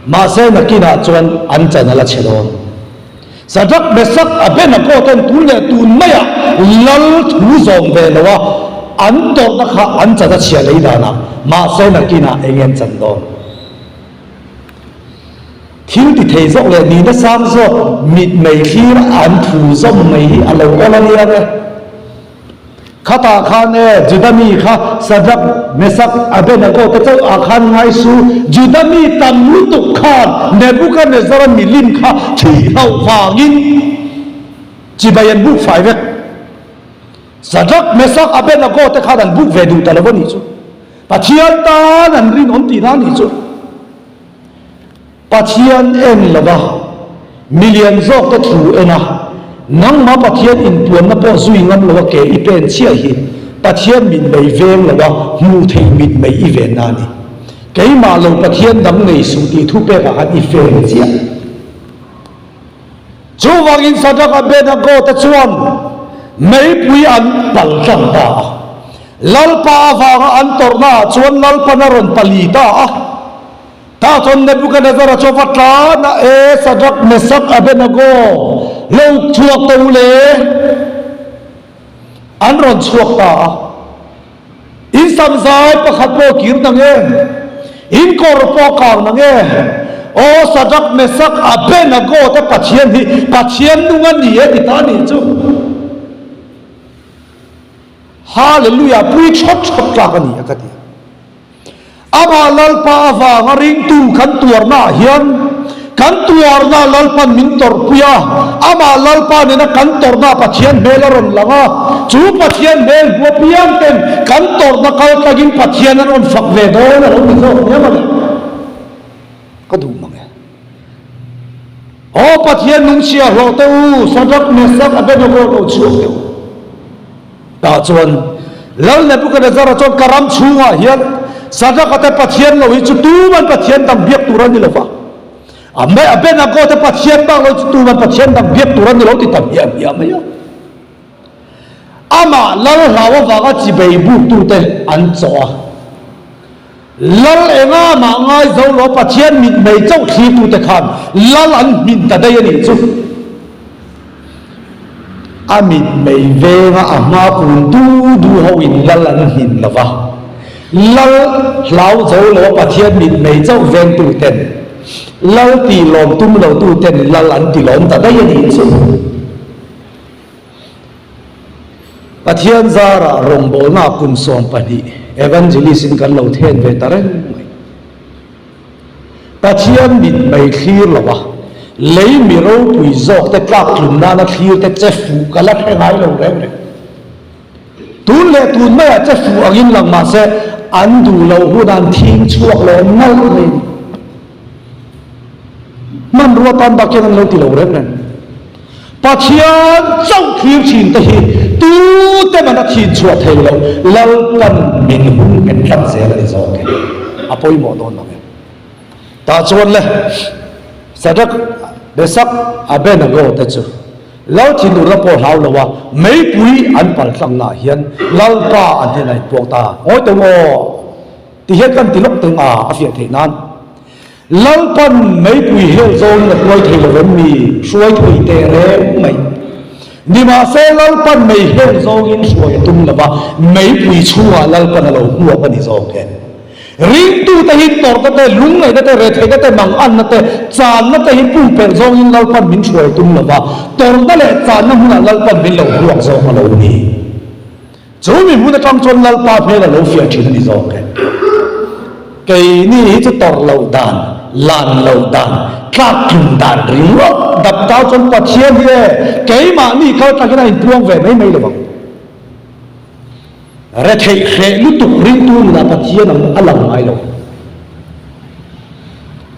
ma se na kina chon an chan la chelon sadak besak aben ko ten tu le tu me ya lal thu zong be lo wa an to na kha an cha da chia lei da na ma se na kina engen chan don thiếu thì thầy dốc là đi nó sang rồi mịt mày khi ăn thủ dốc mày ăn lâu qua lần này khá ta khan nè judami khá sadap mesak aben ako tato akhan ngai su judami tamu tuk khan Nebuchadnezzar milim khá chỉ hậu vangin chỉ bayan buk phải vậy sadap mesak aben ako ta khan an buk về đủ ta là vấn đề chứ pathian ta an rin om ti na ni chứ pathian en lova million zok ta thu ena nang ma pathian in tuan na po zui ngam lova ke i pen chia hi pathian min mei veng lova mu thei min mei i ven na ni ke ma lo pathian dam nei su ti thu pe ka han i fe chia chú vang in Sadak Abednego ta chuan mấy pui an pal tang ta lalpa vanga an torna chuan lalpa na ron pali ta ta chon Nebuchadnezzar cho fatla na e Sadak Mesak Abednego lo chuak to le an ron chuak ta in samsai pakhat po kir na nge in kor po kaw na nge o Sadak Mesak Abednego ta pathian nunga ni e ta ni chu hallelujah pui chot la ka ni akati ama lalpa awanga ring tu kan tuarna hian kan tuarna lalpan min tor puya ama lalpa ne na kan torna pathian belaron langa chu pathian bel bo pian ten kan torna kal tagin pathian an on fak ve do na ro mi zo ne ma ka du ma o pathian nung sia ro te u Sadak Mesak Abednego lo chu te ta chuan lal Nebuchadnezzar chon karam chunga hian Sadak ate pathian lo hi chu tu man pathian dang biak turan ni lo fa ame Abednego te pathian bang lo chu tu man pathian dang biak turan ni lo ti tam ya ya ama lal hawa waga chi bei bu tu te an choa lal enga ma ngai zo lo pathian mit mei chau thi tu te khan lal an min ta dai ni chu amit mei venga ama kun du ho in lal an hin lova lal lau zo lo pathian mit mei chau ven tu ten lal ti lom tum lo tu ten lal an ti lom ta dai ni chu pathian zara rong bol na kun som pani evangelist in kan lo then ve taren mai pathian mit mei khir lova lấy mi rô bùi dọc te các lùm na na khir te che fu kalat he ngai lo re re tun le tun ma che fu agin lang ma se an du lo hu dan thing chuak lo nal le man ruwa tan ba ken lo ti lo re re pathian chau khir chin te hi tu te man thin chuak thei lo lal kan min hun en lam se la zo ke apoi mo don na ta chuan le Sadak Mesak Abednego ta chu lau thin ur la po hlau lawa mei pui an pal tlang na hian lalpa an he nai pok ta oi to ngo ti he kan ti lok teng a afia the nan lalpan mei pui hel zon na koi thei lo mi suai thui te re mai ni ma se lalpan mei hel zon in suai tum lawa mei pui chua lalpan lo huwa pani zo ke ring tu ta hi tor ta te lung ngai ta re thei ta mang an na te chan na te hi pu per zong in lalpan min chuai tum lawa tor ta le chan na huna lalpan min lo huak zo ma lo ni chu mi huna tang chon lalpa phe la lo fia thin ni zo ke ni chu tor lo dan lan lo dan klak tum dan ring ro dap tao chon pathian hi ke ma ni khau ta cái này puang ve mai mai lo bang re thei khe lu tu ring tu na pathian ang alam ai lo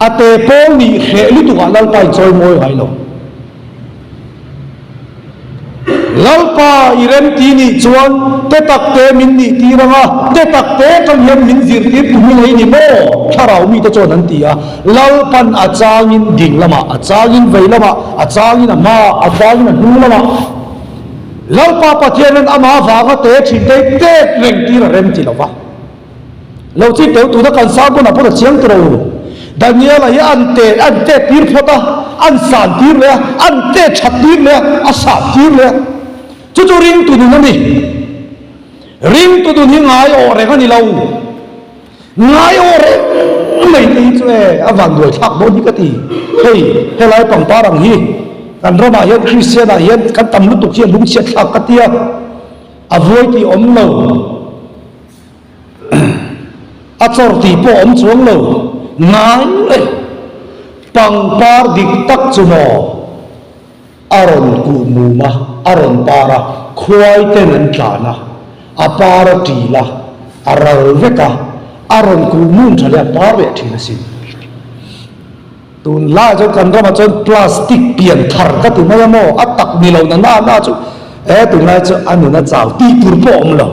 ate po ni khe lu tu ga lal pai choi moi hai lo lal pa irem ti ni chuan te tak te min ni ti ranga te tak te kan hiam min zir ti tu mi nei ni mo tharau mi te chon an ti a lal pan a changin ding lama a changin vei lama a changin ama a changin nu lama lalpa pathian an ama wanga te thin te te reng ti ra rem ti lova lo chi teu tu da kan sa ko na pura chiang tro Daniel ay an te tir phota an san tir le an te chat tir le a sa tir le chu ring tu nu ni ring tu du ni ngai o re kan ni lo ngai o re mai ti chu e awan do thak bo ni ka ti hei helai pang parang hi kan roma hian Christian a hian kan tam lu tuk hian lung chiat thak ka tia avoi ti om lo a chor ti po om chuang lo ngai le pang par dik tak chumo aron ku mu ma aron para khwai ten an tlana apara tila aral veka aron ku mun thale par ve thina sin tun la jo kan ra ma chon plastic pian thar ka tu mai mo atak ni lo na na chu e tu la cho anu na chau ti tur po om lo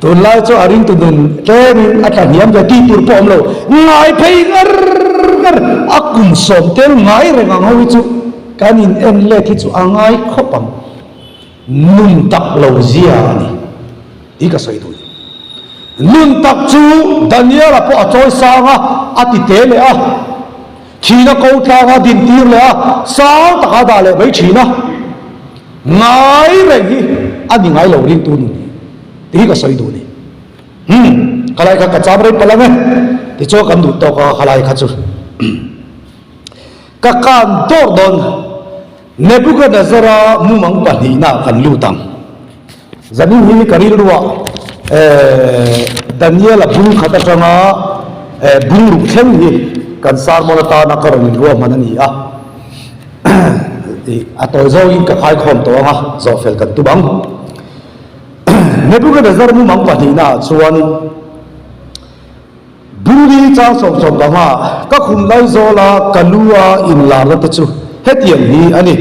tun la cho aring tu dun terin ata niam ja ti tur po om lo ngai phei ngar akum som tel ngai re ngang ho chu kan in en le thi chu angai khopang nun tak lo zia ni ti ka soi du nun tak chu Daniel apo achoi sanga ati te le a thina ko tanga din tir le a sang taka da le bai thina ngai re hi ani ngai lo rin tu ni ti ka soi du ni kalai ka cham re palang ti cho kan du to ka kalai kha chu ka kan tor don Nebuchadnezzar mumang panina kan lutang zani hi karil ruwa Daniel bung khata changa bung ru khem hi kan sar monata na karon ruwa manani a atoi zo in ka khai khom to nga zo fel kan tu bang Nebuchadnezzar mumang panina chuan buri cha som som da ma ka khum lai zo la kalua in la la chu hetiam hi ani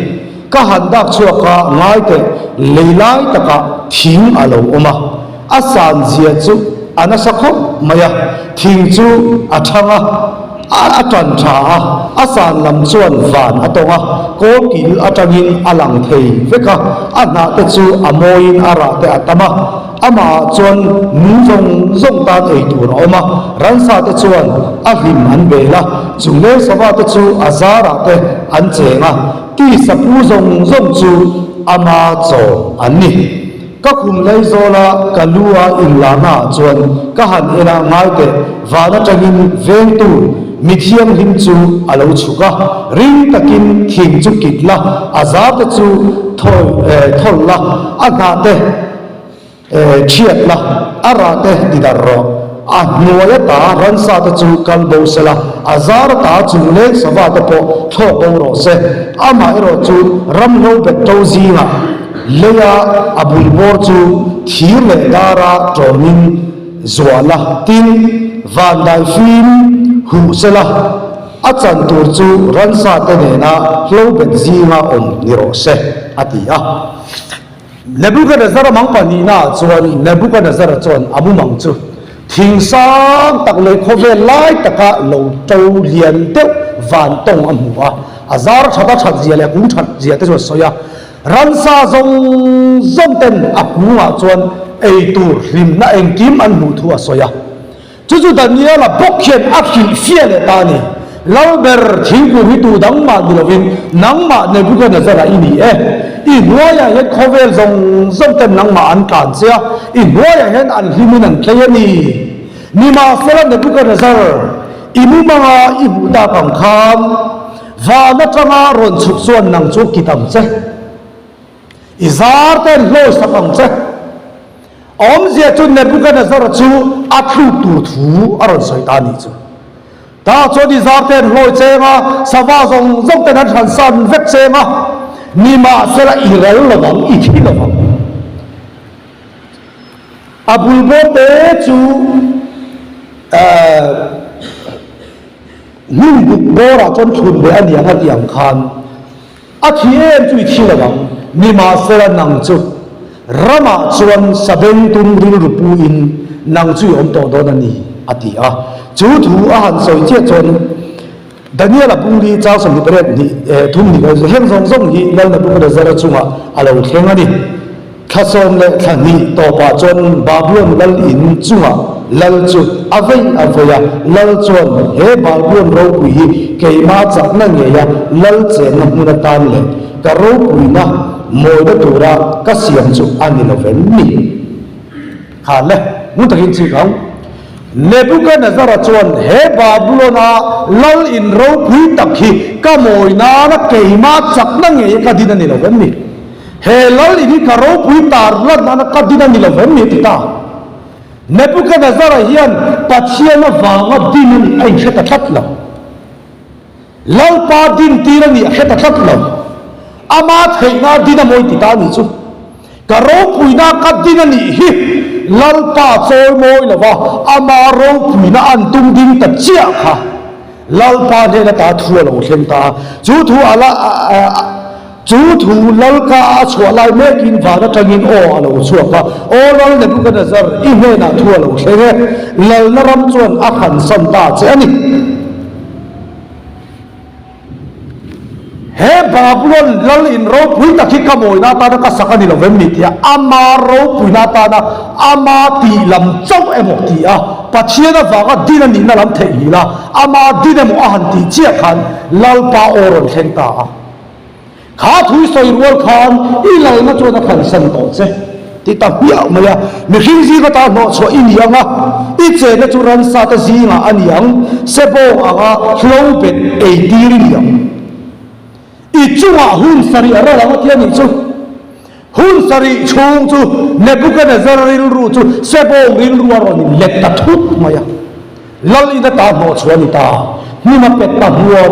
ka handak chuaka ngai te leilai taka thing alo oma asan zia chu anasakho maya thing chu athanga atan tha asan lam chuan van atonga ko kil atangin alang thei veka ana te chu amoin ara te atama ama chuan nuzong zong ta ei tur oma ransa te chuan ahim an bela chungle sawa te chu azara te an chenga ti sapu zong zong chu ama cho anni ka khum lai zola kalua inlana chuan ka han ena ngai te vana tangin veng tu mithiam him chu alo chuka ring takin thing chu kitla azar te chu thol la aga te chiat la ara te didarro a nuaya ta ransa te chu kalbo sela azar ta chungle sawa te po tho ro se ama ero chu ramlo be tozinga leya abul bor chu thir le dara tronin zwala tin van dai film hu sela achan tur chu ransa te na hlo bet zinga om niro se atia Nebuchadnezzar mang panina chuan Nebuchadnezzar chuan amu mang chu thing sang tak le khove lai taka lo to lian te van tong amua azar thata that zia le ku that zia te soya ransa zong zong ten akunga chuan ei tur rim na engkim an mu thu soya chu Daniel a bokhian akhil fiele tani lauber thingku hitu dangma dilovin nangma Nebuchadnezzar ini i nuaya hen khovel zong zong ten nangma an kan sia i nuaya hen an himin an thayani ni ma sela Nebuchadnezzar imu manga ibu da kam kham va na changa ron chuk chuan nang chu kitam che izar ten lo sakam che om zia chu Nebuchadnezzar chu atlu tu thu aron saitani chu ta cho di zar ten lo chenga sawa zong zong ten han san vek chenga ni ma sela irel lawang i thi lawang abul bo te chu nun buk bora chon thun be ani anga tiang khan a thiem chu i thi lawang ni ma sela nang chu rama chuan sabeng tum ril rupu in nang chu om to don ani ati a chu thu a han soi che chon Daniel bungli chao sam ni pret ni thum ni ko hem zong zong hi lal na bu da zara chunga alo thlenga ni khasom le thani to pa chon babulon lal in chunga lal chu avei avoya lal chon he babulon ro pui ke ma chak na nge ya lal chen na mu na tan le ka ro pui na moi da tura ka siam chu ani lo ven ni ha le mu ta hin chi kang Nebuchadnezzar chuan he Babylona lal in ro pui takhi ka moi na na keima chak na nge ka din ani lo ven ni he lal in ka ro pui tar la na ka din ani lo ven ni ta Nebuchadnezzar hian pathiana wanga din ani ai khata thatlo lal pa din tir ani khata thatlo ama theina din moi ti ta ni chu ka ro pui na ka din ani hi lal pa choi moi lawa ama ro pui na an tum ding ta chia kha lal pa ne na ta thu lo thleng ta chu thu ala chu thu lal ka chua lai me kin va na tangin o alo chua ka o lal ne ku na zar i me na thu lo thleng lal na ram chuan a khan sam ta che ani he Babylon lal in ro pui takhi kamoi na ta ka sakani lo vem ni tia ama ro pui na ta na ama ti lam chau emo ti a pathian a waga din ani na lam thei la ama din emo a han ti chia khan lal pa oron khen ta a kha thui soi rual khan i lal na chu na khan san to che ti ta pia maya mi khing ji ka ta no cho in yang a i che na chu ran sa ta ji nga an yang se bo aga flow bet e ti ri yang i chunga hun sari ara la tian ni chu hun sari chung chu Nebuchadnezzar ril ru chu sebo ril ru ro ni let ta thut maya lal ida ta no chwani ta ni ma pet ta huo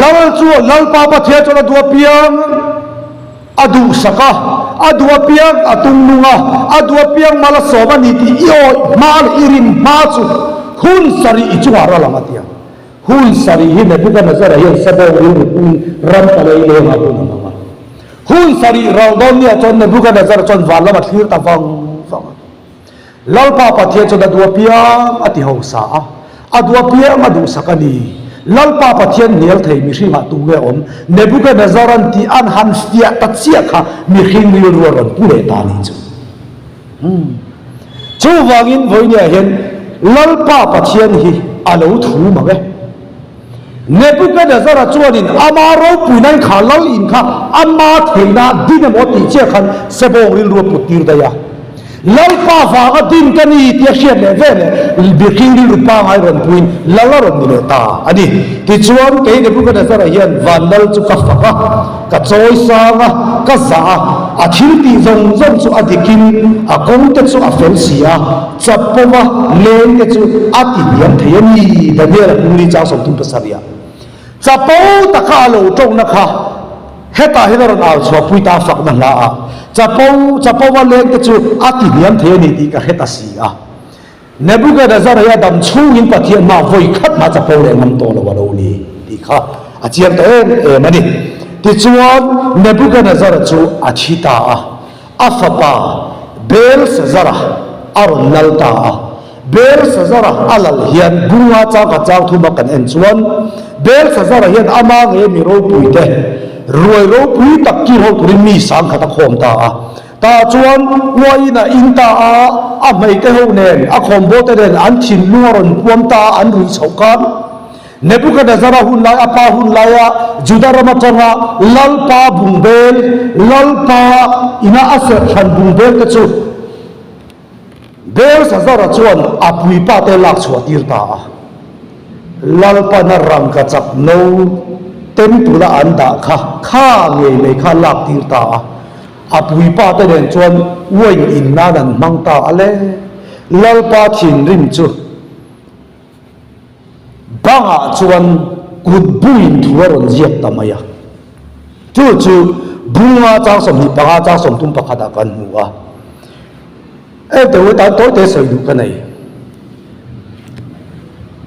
lal chu lal pa pa thia chu la dua piang adu saka adua piang atung nunga adua piang mala soba ni ti yo mal irin ma chu hun sari i chunga ra la matia hun sari hi Nebuchadnezzar hi sabo rin ram palai le ma bu ma hun sari raudon ni chon Nebuchadnezzar chon wala ma thir ta wang lal pa pa thia chon adua piang ati ho sa adua piang adu sakani lal pa pa thian nial thei mi hringa tu nge om Nebuchadnezzar an ti an han fia ta chia kha mi hring ri ru ron pu le ta ni chu chu wangin voinia hen lal pa pa thian hi alo thu ma ve Nebuchadnezzar chuanin amaro punan kha lal in kha amma theina dinamo ti che khan sebo ril ru pu tir da ya lal pa fa ga din kani ti hriat le ve le bi king ri rupa ngai ron puin lala ron ni le ta ani ti chuan ke Nebuchadnezzar hian vanal chu ka fa ka choi sa nga ka za a thil ti zong zong chu adikin a kong te chu a fel sia chapoma len te chu ati biam theyani da ne la puri cha som tum pasaria chapo taka lo tong na kha heta hidaron al chwa pui ta fak na la a chapo wa leng te chu ati biam theyani ti ka heta si a Nebuchadnezzar ya dam chungin pathian ma voi khat ma chapo le ngam to lo wa lo ni ti kha a chiam te mani ti chuan Nebuchadnezzar chu achita a afapa Belshazzar aron lalta a Belshazzar alal hian bunga cha ka chaw thuma kan en chuan Belshazzar hian ama nge mi ro pui te ruai ro pui tak ki ho turin mi sang khata khom ta a ta chuan waina inta a mai te ho nen a khom bo te nen an thin luaron puam ta an rui chaukan Nebuchadnezzar hun lai apa hun laya Judah ramachanga lalpa bungbel lalpa ina ase khan bungbel te chu Belshazzar chuan apui pa te lak chhuat tirta lalpa na ram ka chap no tempula anda kha nge me kha lak tirta apui pa te nen chuan wain in na dan mangta ale lalpa thin rim chu banga chuan kutbuin thuaron ziak tamaya chu bunga cha som hi banga cha som tum pakhada kan huwa te ta to te soi du kanai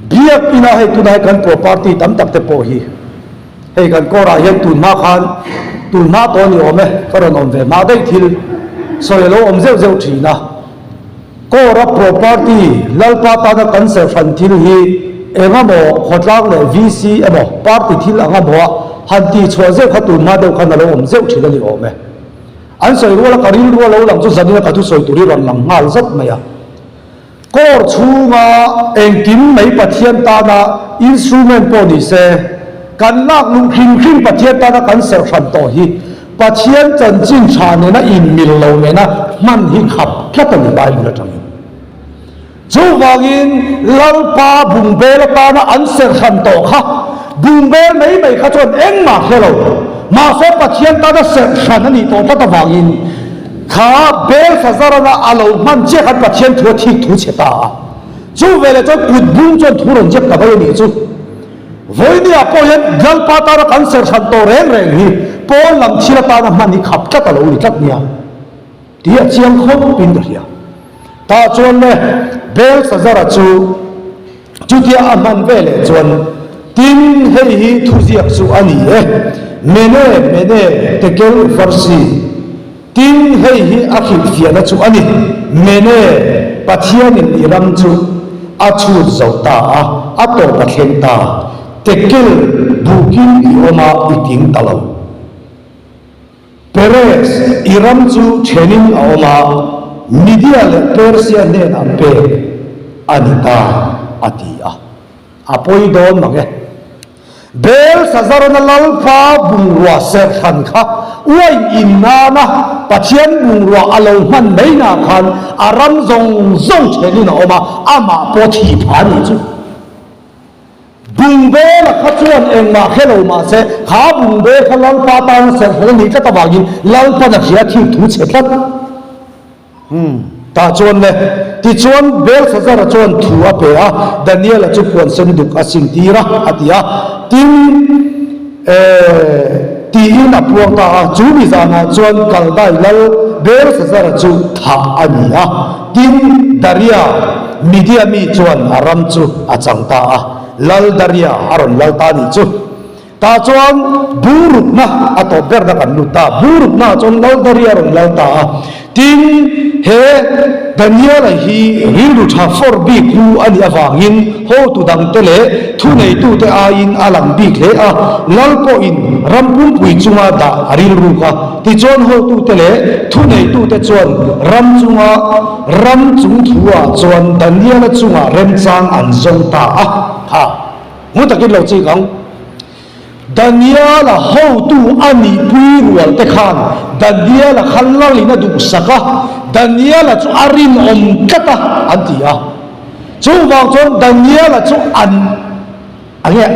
biak ina he tunai kan property tam tak te po hi he kan kora hian tun ma khan tun ma to ni ome karon om ve ma dei thil soi lo om zeu zeu thina kora property lalpa ta na kan se fan thil hi engamo khotlang le VC emo party thil angamo hanti chhoze khatu ma deu khan lo om zeu thila ni ome an soi ruala karil ruala lo lang chu zanina ka thu soi turi ron lang ngal zat maya kor chunga engkim mai pathian ta na instrument po ni se kan lak lung khing pathian ta na kan ser khan to hi pathian chan chin tha ne na in mil lo ne na man hi khap thatan bible tang chu wangin lalpa bungbel ta na an ser khan to kha bungbel mai kha chon eng ma khelo ma se pathian ta na ser khan ani to pata wangin kha Belshazzar na alo man che khat pathian thu thik thu cheta chu vele cho put bung chon thuron jep ka bai ni chu voini a poyen gal pa ta ra kan ser khan to reng hi pol lam chira ta na man ni khap ka ta lo ni tat nia ti a chiang khom pin ria ta chon le Belshazzar chu dia aman vele chon tin hei hi thu ziak chu ani mene tekel farsi tin hei hi akhil fiana chu ani mene pathian in iram chu achu zauta ato pathleng ta tekel bukin ioma iting talo Perez iram chu training aoma media le Persia nen ampe anita atia apoi don mage bel sazaron lalpa bungwa ser khan kha uai inana pachian bungwa alo man meina khan aram zong zong cheni na oma ama pothi phani chu bungbe la khachuan engma khelo ma se kha bungbe khalal pa tan ser khani ka tabagin lalpa na khia thi thu chekhat ta chuan le ti chuan bel sazara chuan thua pe a Daniel chu puan sen duk asing tira atia tin ti in apuang ta chu bi zana chuan kaldai lal bel sazara chu tha ania tin daria media mi chuan aram chu achang ta a lal daria aron lal ta ni chu ta chuan buruk na ato ber da kan luta buruk na chuan lal daria ron lal ta tin he Daniel hi rilu tha for bi ku ani awangin ho tu dang tele thu nei tu te a in alang bi le a lalpo in rampum pui chunga da aril ru ka ti chon ho tu tele thu nei tu te chon ram chunga ram chung thua chon Daniel chunga rem chang an zong ta a ha mu takin lo chi gang Daniel ho tu ani pui rual te khan Daniel khallalina du saka Daniel chu arin om kata antia chu wang chon Daniel chu an age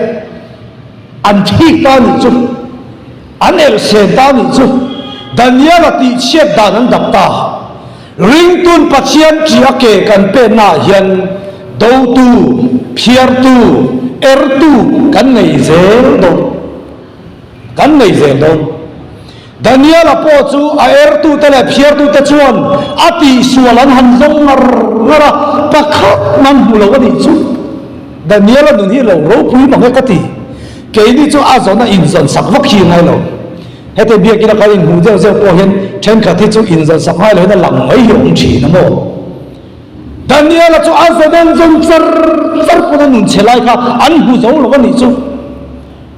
an thi ta ni chu an el se ta ni chu Daniel ti chet da nan dak ta ring tun pachian chia ke kan pe na hian do tu phiar tu er tu kan nei zel do kan nei zel do Daniel apo chu a er tu tele phiar tu te chuan ati sualan han zong ngara pakhat man hulo ani chu Daniel nun hi lo ro pui ma ka ti ke ni chu a zona in zon sak vak hi ngai lo hete bia kina ka in hu zeu zeu po hen then ka ti chu in zon sak ngai lo na lang mai yong chi na mo Daniel chu a zona zon zar pu na nun chelai kha an hu zo lo ani chu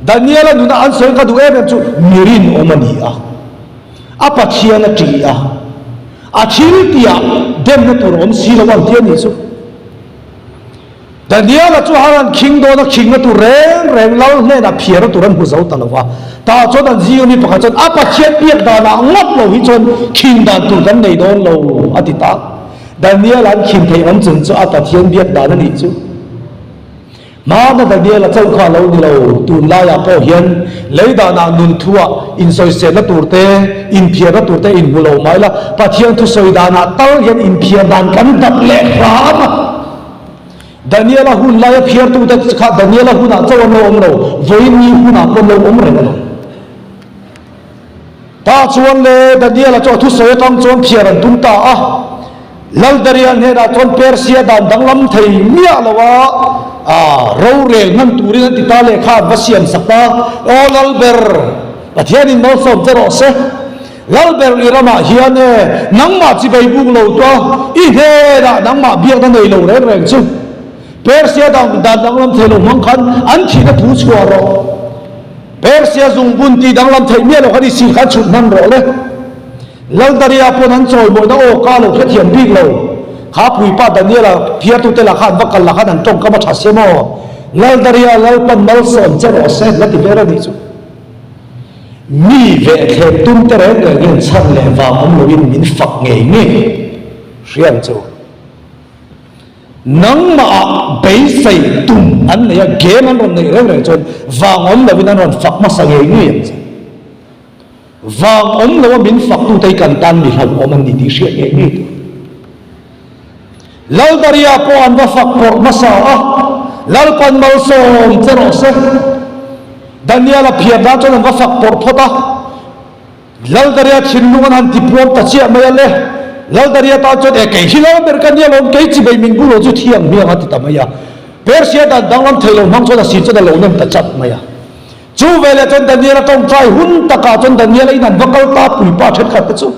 Daniel nun an soi ka du em chu mirin omani a apa chiana tia a chiri tia dem na turom silawan tia ni su Daniel chu haran king do na king na tu reng lau ne na phiar tu ran hu zau talawa ta cho dan ji ni pakha chon apa chiat piak da na ngot lo hi chon king da tu dan nei don lo atita Daniel an king thei an chun chu ata thian biak da na ni chu ma na Daniel a chau kha lo ni lo tun la ya po hian leida na nun thua in soi se la turte in phiar la turte in mulo mai la pathian thu soi da na tal hian in phiar dan kan dak le rama Daniel hun la ya phiar tu ta kha Daniel hun a chaw no om lo voi ni hun a kon lo om re lo ta chuan le Daniel a chaw thu soi tang chuan phiar an tum ta a lal darian he da chon Persia dan danglam thei mia lawa ro re nan turin ti ta le kha vasiam sakta olal ber pathian in no som zero se lal ber irama hiane nangma chi bai bu lo to I he da nangma biak da nei lo re reng chu Persia dang lam thei lo mang khan an thi na thu chua ro Persia zung bun ti danglam thei mia lo khani si kha chut nan ro le lal daria pon an choi mo da o ka lo khe thiam big lo khá pui pa Daniel phiar tu te la khan vakal la khan an tong ka ma tha se mo lal daria lal pan mal son che ro se la ti vera ni chu mi ve the tum te re ge gen chan le wa om lo in min fak nge nge rian chu nang ma bei sai tum an ne ya ge man ron nei re re chon wang om lo in an ron fak ma sa nge nge wang om lo min fak tu te kan tan mi hal om an ni ti sia nge nge lal daria po an va fak por masa lal pan mal som chero se Daniel a phiar da chon an va fak por phota lal daria thinlungan han ti pom ta chia mai le lal daria ta chon e ke hilo ber kan ya lom ke chi bai min gu lo chu thiam mi ha ti ta maya Persia da danglam thailo mang chon a si chon lo nem ta chat maya chu vele chon Daniel tong trai hun ta ka chon Daniel in an vakal ta pui pa thet khat chu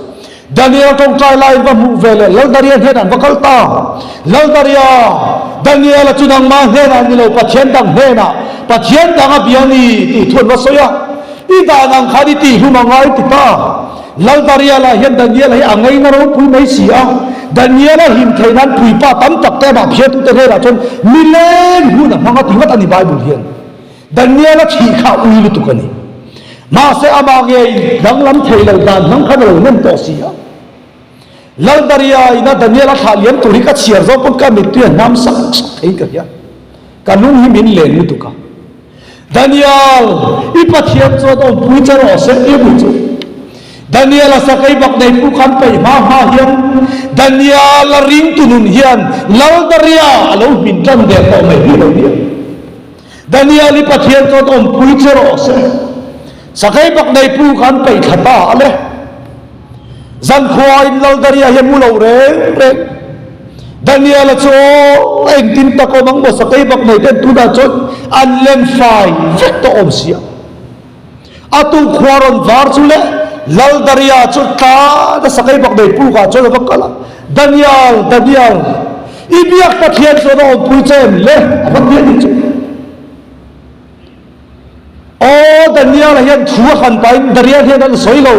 Daniel tong trai lai va mu vele lal daria he dan vakal ta lal daria ดันเนียลจุนังมาเฮนันนี่เราปัจเจียนดังเฮนะปัจเจียนดังอภิญนีตุทวนวัสยาอีดานังขาดิตีหุมังไงติตาลัลดาริยาลาเห็นดันเนียลให้อังไงนรกปุยไม่เสียดันเนียลหิมเทนันปุยป้าตั้มตักแต่บาเพียตุเตเรราจนมิเลนหุนะมังกติวัตอันนี้ไบเบิลเฮียนดันเนียลชี้ข้าอุยลุตุกันนี่มาเสอามาเกยดังลำเทเลดานนังขันเราเน้นต่อเสียลัลดาริยาอินาดันเนียลขาเลี้ยงตุริกัดเสียร์จอปุ่นกันมิตรน้ำสักเองกันยากันนุ่งหิมินเลนลุตุกันดันเนียลอีปัจเจียนจอดองปุยจะรอเสียเอบุจุดันเนียลสักไอ้บักในผู้คันไปมาเฮียนดันเนียลริงตุนุนเฮียนลัลดาริยาเราบินจันเดียต่อไม่เฮียนดันเนียลอีปัจเจียนจอดองปุยจะรอเสียสักไอ้บักในผู้คันไปขัดตาอะไรจันควายลัลดาริยาเฮียนมูลเอาเร่งดันเนียลโจเอ็งตินตะโกมังบสักไอ้บักในเต็มตุนาจดอันเลนไฟเฟตโตอมเสียอาตุควารอนวาร์จุเลลัลดาริยาจุดตาแต่สักไอ้บักในผู้คันจดบักกะละดันเนียลอีเบียกตะเทียนจดอมปุยเจมเล่บักเดียนจุโอ้ดันเนียลเห็นทัวขันไปดันเนียลเห็นนั่นสวยเรา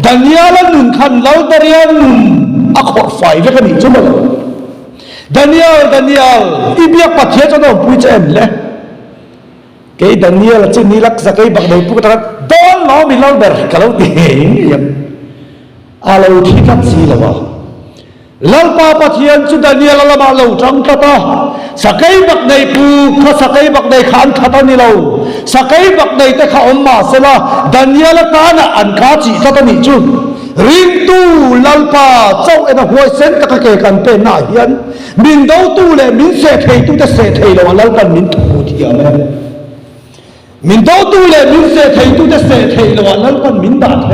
ดันเนียลนุ่นขันเราดันเนียลนุ่นอักขรไฟเรื่องนี้จุ๊บเลยดันเนียลอีเบียกปัจเจียจนเราพูดเจมเลยเกย์ดันเนียลจีนี่ลักสักไอ้บักใดพูดกันโดนล้อมีเราเดอร์กันเราเห็นยังอะไรที่กันสีละวะลัลปาปัจเจียนจุดดันเนียลละมาเราจังตาตาสักไอ้บักใดพูข้าสักไอ้บักใดขานขัดนี่เราสักไอ้บักใดแต่ข้าอมมาเสละดันเนียลตานะอันข้าจีขัดนี่จุดริงตูลัลปาเจ้าเอ็นหัวเส้นตะเกกันเป็นนายยันมินดาวตูเลยมินเสถียตูจะเสถียเราลัลกันมินถูกที่อะไรมินดาวตูเลยมินเสถียตูจะเสถียเราลัลกันมินดาเท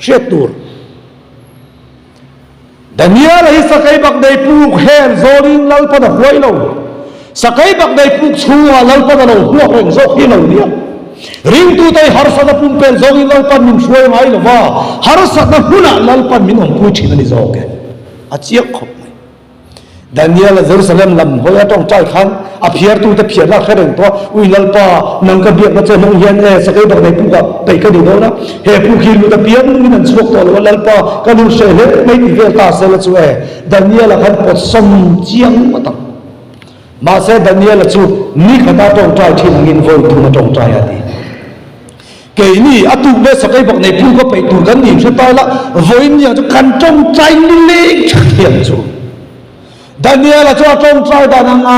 เชตูร์ดันเนียลให้สักไอ้บักใดปลูกแห่โซลินลัลปันหัวเราสักไอ้บักใดปลูกชัวลัลปันเราหัวเร่งโซกิเราเนี่ยริงตูไตฮาร์สัตปุ่มเป็นโซกิลัลปันมินช่วยไหมล่ะว่าฮาร์สัตหุ่นลัลปันมินองพูดชินนี่โซกอาเจียขบดันเนียลเยรูซาเล็มลำหัวต้องใจขันอภิรตูจะเพียรละแค่เรื่องตัวอุยลัลปานังกระเบียดมาเจอน้องเฮียนสักไอ้บักใดปลูกกับไปก็ดีแล้วนะเฮผู้คิดมันจะเพียรนี่นั่นสวกตัวลัลปาก็ดูเสียเล็กไม่ติดเวลาเสละช่วยดันเนียลขันปดสมเจียงมาตั้งมาเสดันเนียลจู่นี่ขณะต้องใจที่นังอินโวยทุนต้องใจอะไรเกนี่อาตุเวสักไอ้บอกในผู้ก็ไปดูกันนี่ช่วยตายละโวยเนี่ยจะกันจงใจเล็กเทียนจู่ดันเนียลจะจงใจดันไง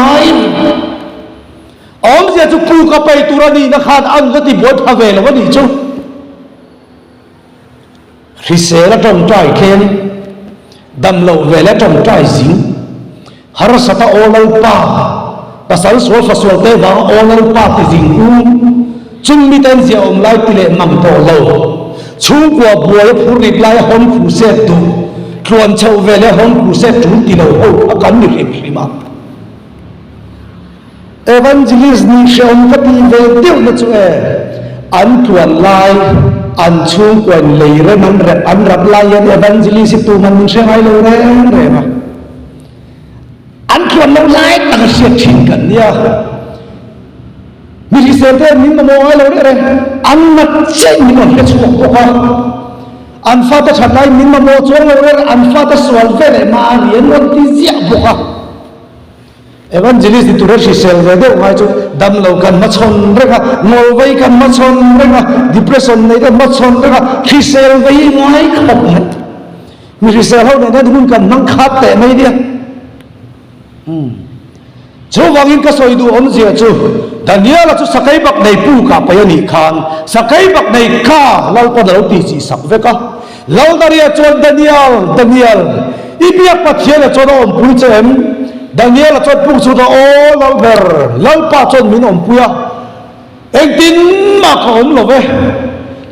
อมเสียจะผู้ก็ไปตุรนีนักขัดอันก็ติบวชพระเวลวันนี้จู่ริเสละจงใจเคนดำเราเวลจงใจสิงฮาร์สัตโอลัลปาภาษาสวดสวดเตว่าโอลัลปาที่สิงจึงมีแต่เสียอมไล่ติเลมังโตโลชูกว่าบัวผู้ริบไล่หอมผู้เสดูชวนชาวเวลหอมผู้เสดูติโลโออาการมีเรื่องริมาเอวันเจลิสนิชอมกับที่เวเดียวนั่นจู่อันชวนไล่อันชูกว่าเลยเรื่องนั้นอันรับไล่ยันเอวันเจลิสตัวมันเชื่อไงเลยเรื่องมาอันชวนเราไล่ตั้งเสียชิงกันเนี่ยมีที่เสด็จมินมองให้เราได้เลยอันนั้นเช่นมินมันแค่ชั่วโมงอันฟ้าจะชัดได้มินมองจงเราได้อันฟ้าจะสวรรค์เวลมาเรียนวันที่เสียบุกเอวันเจลิสที่ตัวเราเสด็จเดี๋ยวไงจู่ดำเรากันมาชนเรื่องงอไว้กันมาชนเรื่องdepressionในกันมาชนเรื่องที่เสด็จไว้ไงขับมันมีที่เสด็จเขาเนี่ยได้ดูกันนั่งคัดแต่ไม่เดียวจู่วังอินก็สวยดูอมเสียจู่ดันเนียลจู่สักไอ้บักในผู้กับไปนี่ขันสักไอ้บักในข้าเราก็เราตีจีสักเวก้าเราดาริยาจวนดันเนียลอีเบียกปัจเจียนจวนอมพูดเจมดันเนียลจวนพูดสุดโอ้เราเบอร์เราป้าจวนมินอมพูยเอ็งตินมาขอมเราเว้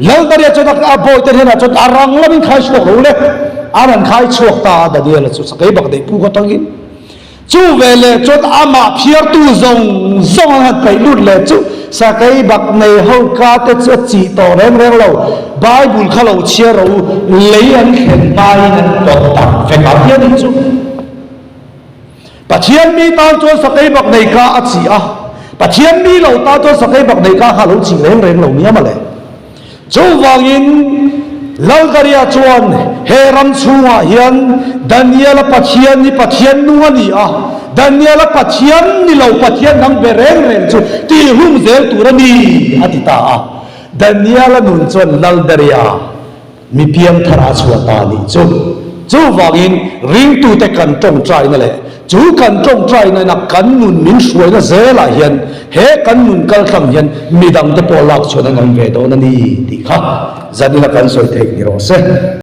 เราดาริยาจวนอาบอยเตเนจวนอารังเราเป็นใครช่วยเราเลยอารังใครช่วยตาดันเนียลจู่สักไอ้บักในผู้ก็ต้องกินจู่เวลจดอามาเพียรตูซงหัดไปลุดเลยจู่สักไอ้บักในห้องกาเตจจีต่อเรื่องเราไบเบิลเขาเราเชื่อเราเลี้ยงเห็นไปนั่นต่อตักเฟกับเพียรจู่ ปัจเจียนมีตาจวนสักไอ้บักในกาอัดสีอ่ะปัจเจียนมีเหล่าตาจวนสักไอ้บักในกาหาลูกจิงเร่งเหล่านี้มาเลยจูวางินลลกเรียจวนเฮรัมชัวเฮียนดานิเอลปัจเจียนนี่ปัจเจียนนัวนี่อ่ะดานิเอลปัจเจียนนี่เหล่าปัจเจียนนั่งเบเร่งจูตีหุ่มเซลตุรนีอธิตาอ่ะดานิเอลนุนจวนลลเรียมีเพียงทราชวตานี่จูวางินริงตูแต่กันจงใจนั่นแหละจูกันจงใจนั่นนักกันนุนมินสวยนะเซลาเฮียนเฮกันนุนกัลคำเฮียนมีดังแต่ปอลักชวนนั่งเวโดนั่นนี่ดีค่ะจันนี่ละกันสวยเทคนิโรเซ